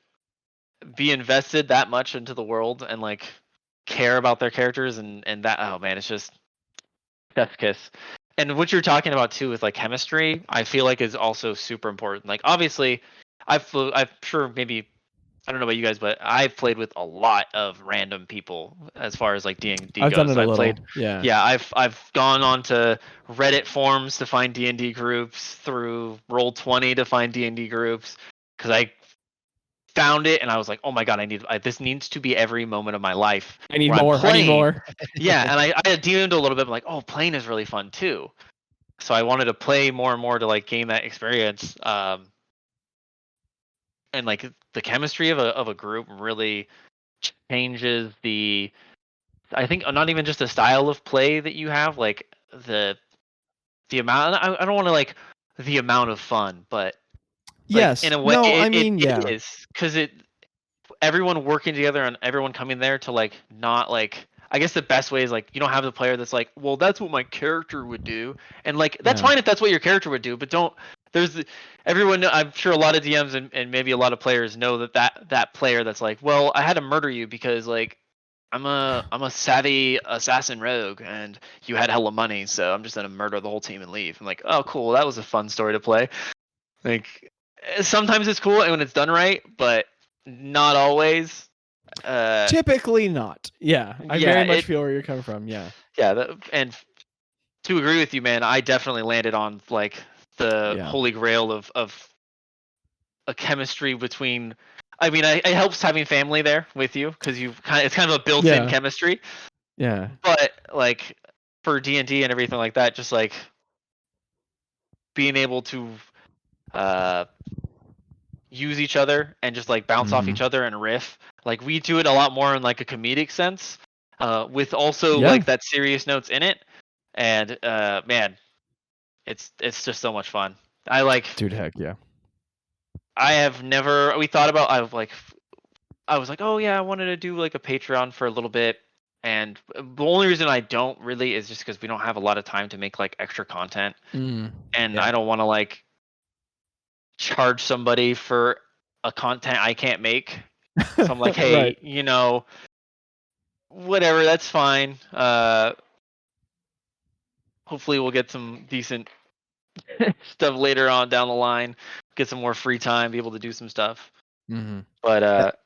Speaker 2: be invested that much into the world and like care about their characters and that, oh man, it's just chef's kiss. And what you're talking about too with like chemistry, I feel like is also super important. Like obviously, I'm sure maybe I don't know about you guys, but I've played with a lot of random people as far as like D&D
Speaker 4: I've
Speaker 2: goes.
Speaker 4: done it a
Speaker 2: I've
Speaker 4: little.
Speaker 2: played,
Speaker 4: Yeah.
Speaker 2: I've gone on to Reddit forums to find D&D groups, through Roll20 to find D&D groups, because I found it and I was like, oh my god, this needs to be every moment of my life.
Speaker 4: I need
Speaker 2: where I'm
Speaker 4: more. I need
Speaker 2: playing.
Speaker 4: more.
Speaker 2: Yeah, and I DM'd a little bit, like, oh, playing is really fun too. So I wanted to play more and more to like gain that experience. And like the chemistry of a group really changes I think not even just the style of play that you have, like the amount. I don't want to like the amount of fun, but like,
Speaker 4: Yes.
Speaker 2: in a way,
Speaker 4: No,
Speaker 2: it,
Speaker 4: I mean,
Speaker 2: it
Speaker 4: yeah.
Speaker 2: is, because everyone working together and everyone coming there to like not like, I guess the best way is like you don't have the player that's like, well, that's what my character would do, and like that's
Speaker 4: Yeah.
Speaker 2: fine if that's what your character would do, but don't. Everyone. I'm sure a lot of DMs and maybe a lot of players know that player that's like, well, I had to murder you because like I'm a savvy assassin rogue and you had hella money, so I'm just gonna murder the whole team and leave. I'm like, oh cool, that was a fun story to play. Like sometimes it's cool and when it's done right, but not always.
Speaker 4: Typically not. Yeah. I
Speaker 2: yeah,
Speaker 4: very much feel where you're coming from. Yeah.
Speaker 2: Yeah, and to agree with you, man, I definitely landed on like the
Speaker 4: Yeah.
Speaker 2: holy grail of a chemistry between. I mean, it helps having family there with you because it's kind of a built-in
Speaker 4: Yeah.
Speaker 2: chemistry.
Speaker 4: Yeah.
Speaker 2: But like for D&D and everything like that, just like being able to use each other and just like bounce off
Speaker 4: Mhm.
Speaker 2: each other and riff. Like we do it a lot more in like a comedic sense, with also
Speaker 4: Yeah.
Speaker 2: like that serious notes in it. And man, it's just so much fun.
Speaker 4: Dude, heck yeah.
Speaker 2: We thought about, I was like, oh yeah, I wanted to do like a Patreon for a little bit. And the only reason I don't really is just because we don't have a lot of time to make like extra content. And
Speaker 3: Yeah.
Speaker 2: I don't want to like charge somebody for a content I can't make. So I'm like, hey,
Speaker 4: Right.
Speaker 2: you know, whatever, that's fine. Hopefully we'll get some decent stuff later on down the line, get some more free time, be able to do some stuff.
Speaker 4: Mm-hmm.
Speaker 2: But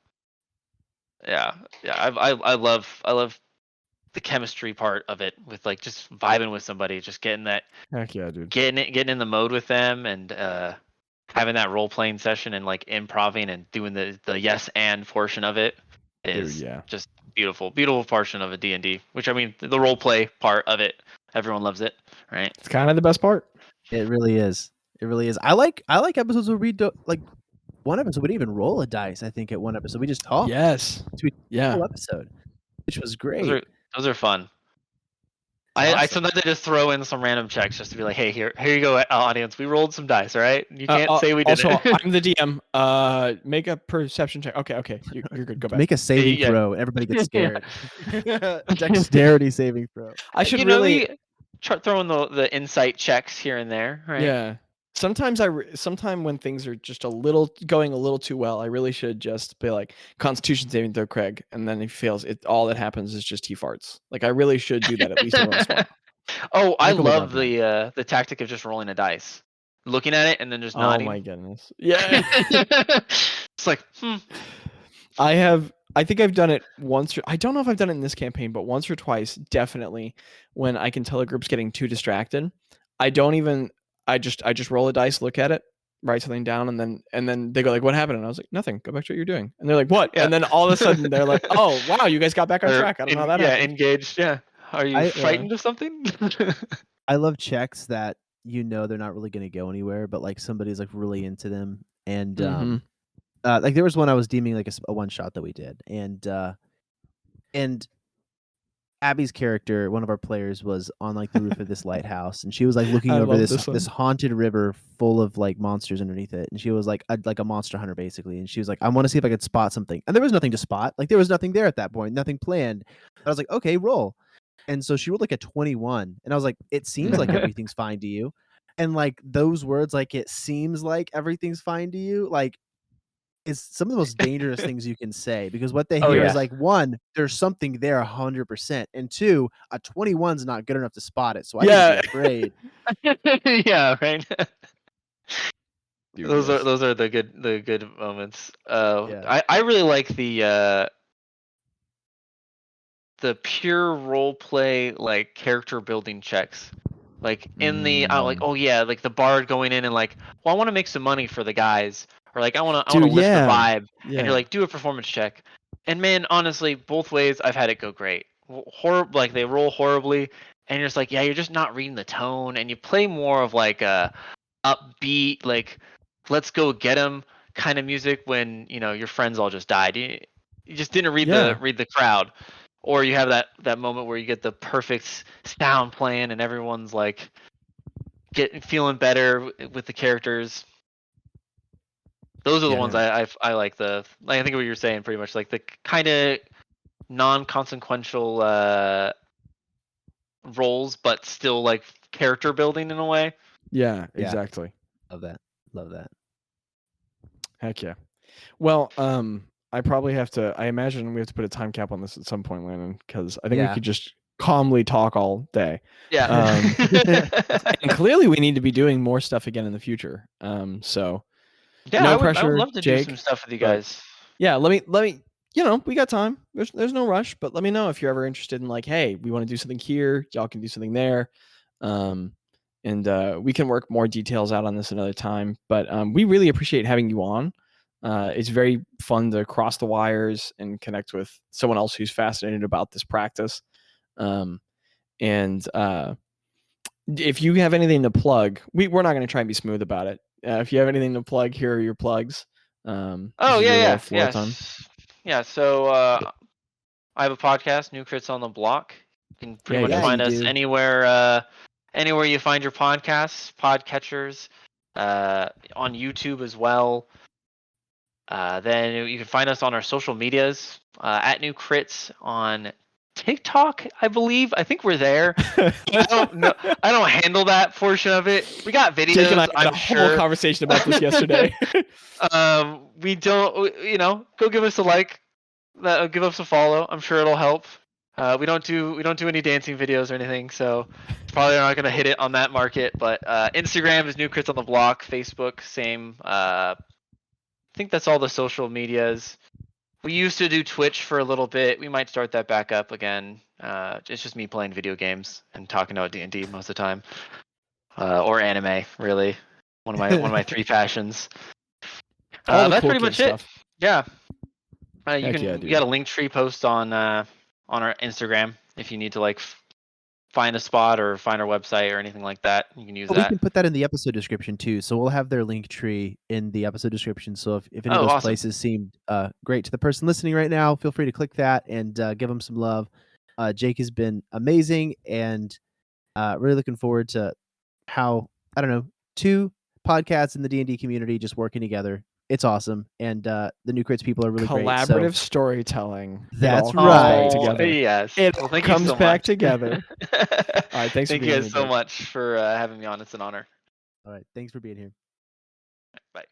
Speaker 2: yeah, I love the chemistry part of it, with like just vibing with somebody, just getting
Speaker 4: Heck yeah, dude.
Speaker 2: getting in the mode with them, and having that role playing session and like improving and doing the yes and portion of it is
Speaker 4: Dude, yeah.
Speaker 2: just beautiful portion of a D&D, which I mean the role play part of it, everyone loves it, right?
Speaker 4: It's kind of the best part.
Speaker 3: It really is. It really is. I like episodes where we do like one episode we didn't even roll a dice. I think at one episode we just talked.
Speaker 4: Yes. Yeah.
Speaker 3: Whole episode, which was great.
Speaker 2: Those are fun. I sometimes I just throw in some random checks just to be like, hey, here you go, audience. We rolled some dice, all right? You can't say we didn't.
Speaker 4: Also, I'm the DM. Make a perception check. Okay. You're good. Go back.
Speaker 3: Make a saving
Speaker 2: Yeah.
Speaker 3: throw. Everybody gets scared. Dexterity saving throw.
Speaker 4: I should
Speaker 2: you know,
Speaker 4: really.
Speaker 2: we throw in the insight checks here and there, right?
Speaker 4: Yeah. Sometimes when things are just going a little too well, I really should just be like, Constitution saving throw, Craig, and then he fails. All that happens is just he farts. Like I really should do that at least once.
Speaker 2: Oh, I
Speaker 4: I can live
Speaker 2: love
Speaker 4: on
Speaker 2: the tactic of just rolling a dice, looking at it, and then just
Speaker 4: Oh
Speaker 2: nodding.
Speaker 4: my goodness. Yeah.
Speaker 2: It's like,
Speaker 4: I think I've done it once. I don't know if I've done it in this campaign, but once or twice, definitely, when I can tell a group's getting too distracted. I just roll a dice, look at it, write something down, and then they go like, "What happened?" And I was like, "Nothing. Go back to what you're doing." And they're like, "What?"
Speaker 2: Yeah.
Speaker 4: And then all of a sudden they're like, "Oh wow, you guys got back on
Speaker 2: Or
Speaker 4: track. I don't know how that happened."
Speaker 2: engaged. Yeah. Are you
Speaker 3: I-
Speaker 2: frightened of something?
Speaker 3: I love checks that they're not really going to go anywhere, but like somebody's like really into them, and
Speaker 4: Mhm.
Speaker 3: like there was one I was deeming like a one shot that we did, and Abby's character, one of our players, was on like the roof of this lighthouse, and she was like looking
Speaker 4: I
Speaker 3: over
Speaker 4: love
Speaker 3: this
Speaker 4: this one.
Speaker 3: haunted river full of like monsters underneath it, and she was like a monster hunter basically, and she was like, I want to see if I could spot something, and there was nothing to spot, like there was nothing there at that point, nothing planned. I was like, okay, roll, and so she rolled like a 21, and I was like, it seems like everything's fine to you, and like those words, like it seems like everything's fine to you, like is some of the most dangerous things you can say, because what they
Speaker 2: Oh,
Speaker 3: hear
Speaker 2: yeah.
Speaker 3: is like, one, there's something there 100%, and two, a 21's not good enough to spot it, so I need to
Speaker 4: Yeah.
Speaker 3: be afraid.
Speaker 2: Yeah, right.
Speaker 1: Dude,
Speaker 2: Those
Speaker 1: yes.
Speaker 2: are the good moments.
Speaker 3: Yeah.
Speaker 2: I really like the pure role play like character building checks. Like in the like, oh yeah, like the bard going in and like, well, I want to make some money for the guys, or like I want to
Speaker 4: Dude,
Speaker 2: lift the
Speaker 4: yeah.
Speaker 2: vibe,
Speaker 4: Yeah.
Speaker 2: and you're like, do a performance check, and man, honestly, both ways I've had it go great. Like they roll horribly, and you're just like, yeah, you're just not reading the tone, and you play more of like a upbeat, like let's go get him kind of music when your friends all just died. You just didn't read
Speaker 4: Yeah.
Speaker 2: the crowd, or you have that moment where you get the perfect sound playing and everyone's like feeling better with the characters. Those are the ones I like. I think what you're saying pretty much, like the kind of non-consequential roles, but still like character building in a way.
Speaker 4: Yeah,
Speaker 3: Yeah.
Speaker 4: exactly.
Speaker 3: Love that.
Speaker 4: Heck yeah. Well, I probably have to. I imagine we have to put a time cap on this at some point, Landon, because I think we
Speaker 3: Yeah.
Speaker 4: could just calmly talk all day.
Speaker 2: Yeah.
Speaker 4: And clearly, we need to be doing more stuff again in the future. So
Speaker 2: Yeah,
Speaker 4: no
Speaker 2: I would
Speaker 4: pressure,
Speaker 2: love to
Speaker 4: Jake,
Speaker 2: do some stuff with you
Speaker 4: but-
Speaker 2: guys.
Speaker 4: yeah, let me. We got time. There's no rush, but let me know if you're ever interested in like, hey, we want to do something here. Y'all can do something there. And we can work more details out on this another time. But we really appreciate having you on. It's very fun to cross the wires and connect with someone else who's fascinated about this practice. And if you have anything to plug, we're not going to try and be smooth about it. If you have anything to plug, here are your plugs.
Speaker 2: Oh yeah. So I have a podcast, New Crits on the Block. You can pretty
Speaker 4: Yeah,
Speaker 2: much
Speaker 3: yeah,
Speaker 2: find
Speaker 3: you
Speaker 2: us
Speaker 3: do.
Speaker 2: anywhere you find your podcasts, podcatchers, on YouTube as well. Then you can find us on our social medias, at New Crits on TikTok, I believe. I think we're there. I don't know. I don't handle that portion of it. We got videos.
Speaker 4: Jake and I had
Speaker 2: I'm
Speaker 4: a whole
Speaker 2: sure.
Speaker 4: conversation about this yesterday.
Speaker 2: We don't. Go give us a like. Give us a follow. I'm sure it'll help. We don't do any dancing videos or anything, so probably not gonna hit it on that market. But Instagram is New Crits on the Block. Facebook, same. I think that's all the social medias. We used to do Twitch for a little bit. We might start that back up again. It's just me playing video games and talking about D&D most of the time, or anime. Really, one of my three passions.
Speaker 4: All the
Speaker 2: That's
Speaker 4: cool
Speaker 2: pretty
Speaker 4: kid
Speaker 2: much
Speaker 4: stuff.
Speaker 2: it. Yeah.
Speaker 4: Heck yeah,
Speaker 2: You
Speaker 4: dude.
Speaker 2: got a Linktree post on our Instagram if you need to like find a spot or find our website or anything like that. You can use
Speaker 3: We
Speaker 2: that.
Speaker 3: can put that in the episode description too, so we'll have their link tree in the episode description. So if any of
Speaker 2: Oh,
Speaker 3: those
Speaker 2: awesome.
Speaker 3: places seemed great to the person listening right now, feel free to click that and give them some love. Jake has been amazing, and really looking forward to how, I don't know, two podcasts in the D&D community just working together. It's awesome, and the New Crits people are really great.
Speaker 4: Collaborative
Speaker 3: So
Speaker 4: storytelling.
Speaker 3: That's
Speaker 4: it all comes back
Speaker 3: right.
Speaker 4: together.
Speaker 2: Yes.
Speaker 4: It
Speaker 2: Well, thank you
Speaker 4: comes
Speaker 2: so
Speaker 4: back
Speaker 2: much.
Speaker 4: together. All right, thanks for
Speaker 2: Thank
Speaker 4: being
Speaker 2: you
Speaker 4: here,
Speaker 2: guys so
Speaker 4: Jake.
Speaker 2: much for having me on. It's an honor.
Speaker 3: all right, thanks for being here.
Speaker 2: Bye.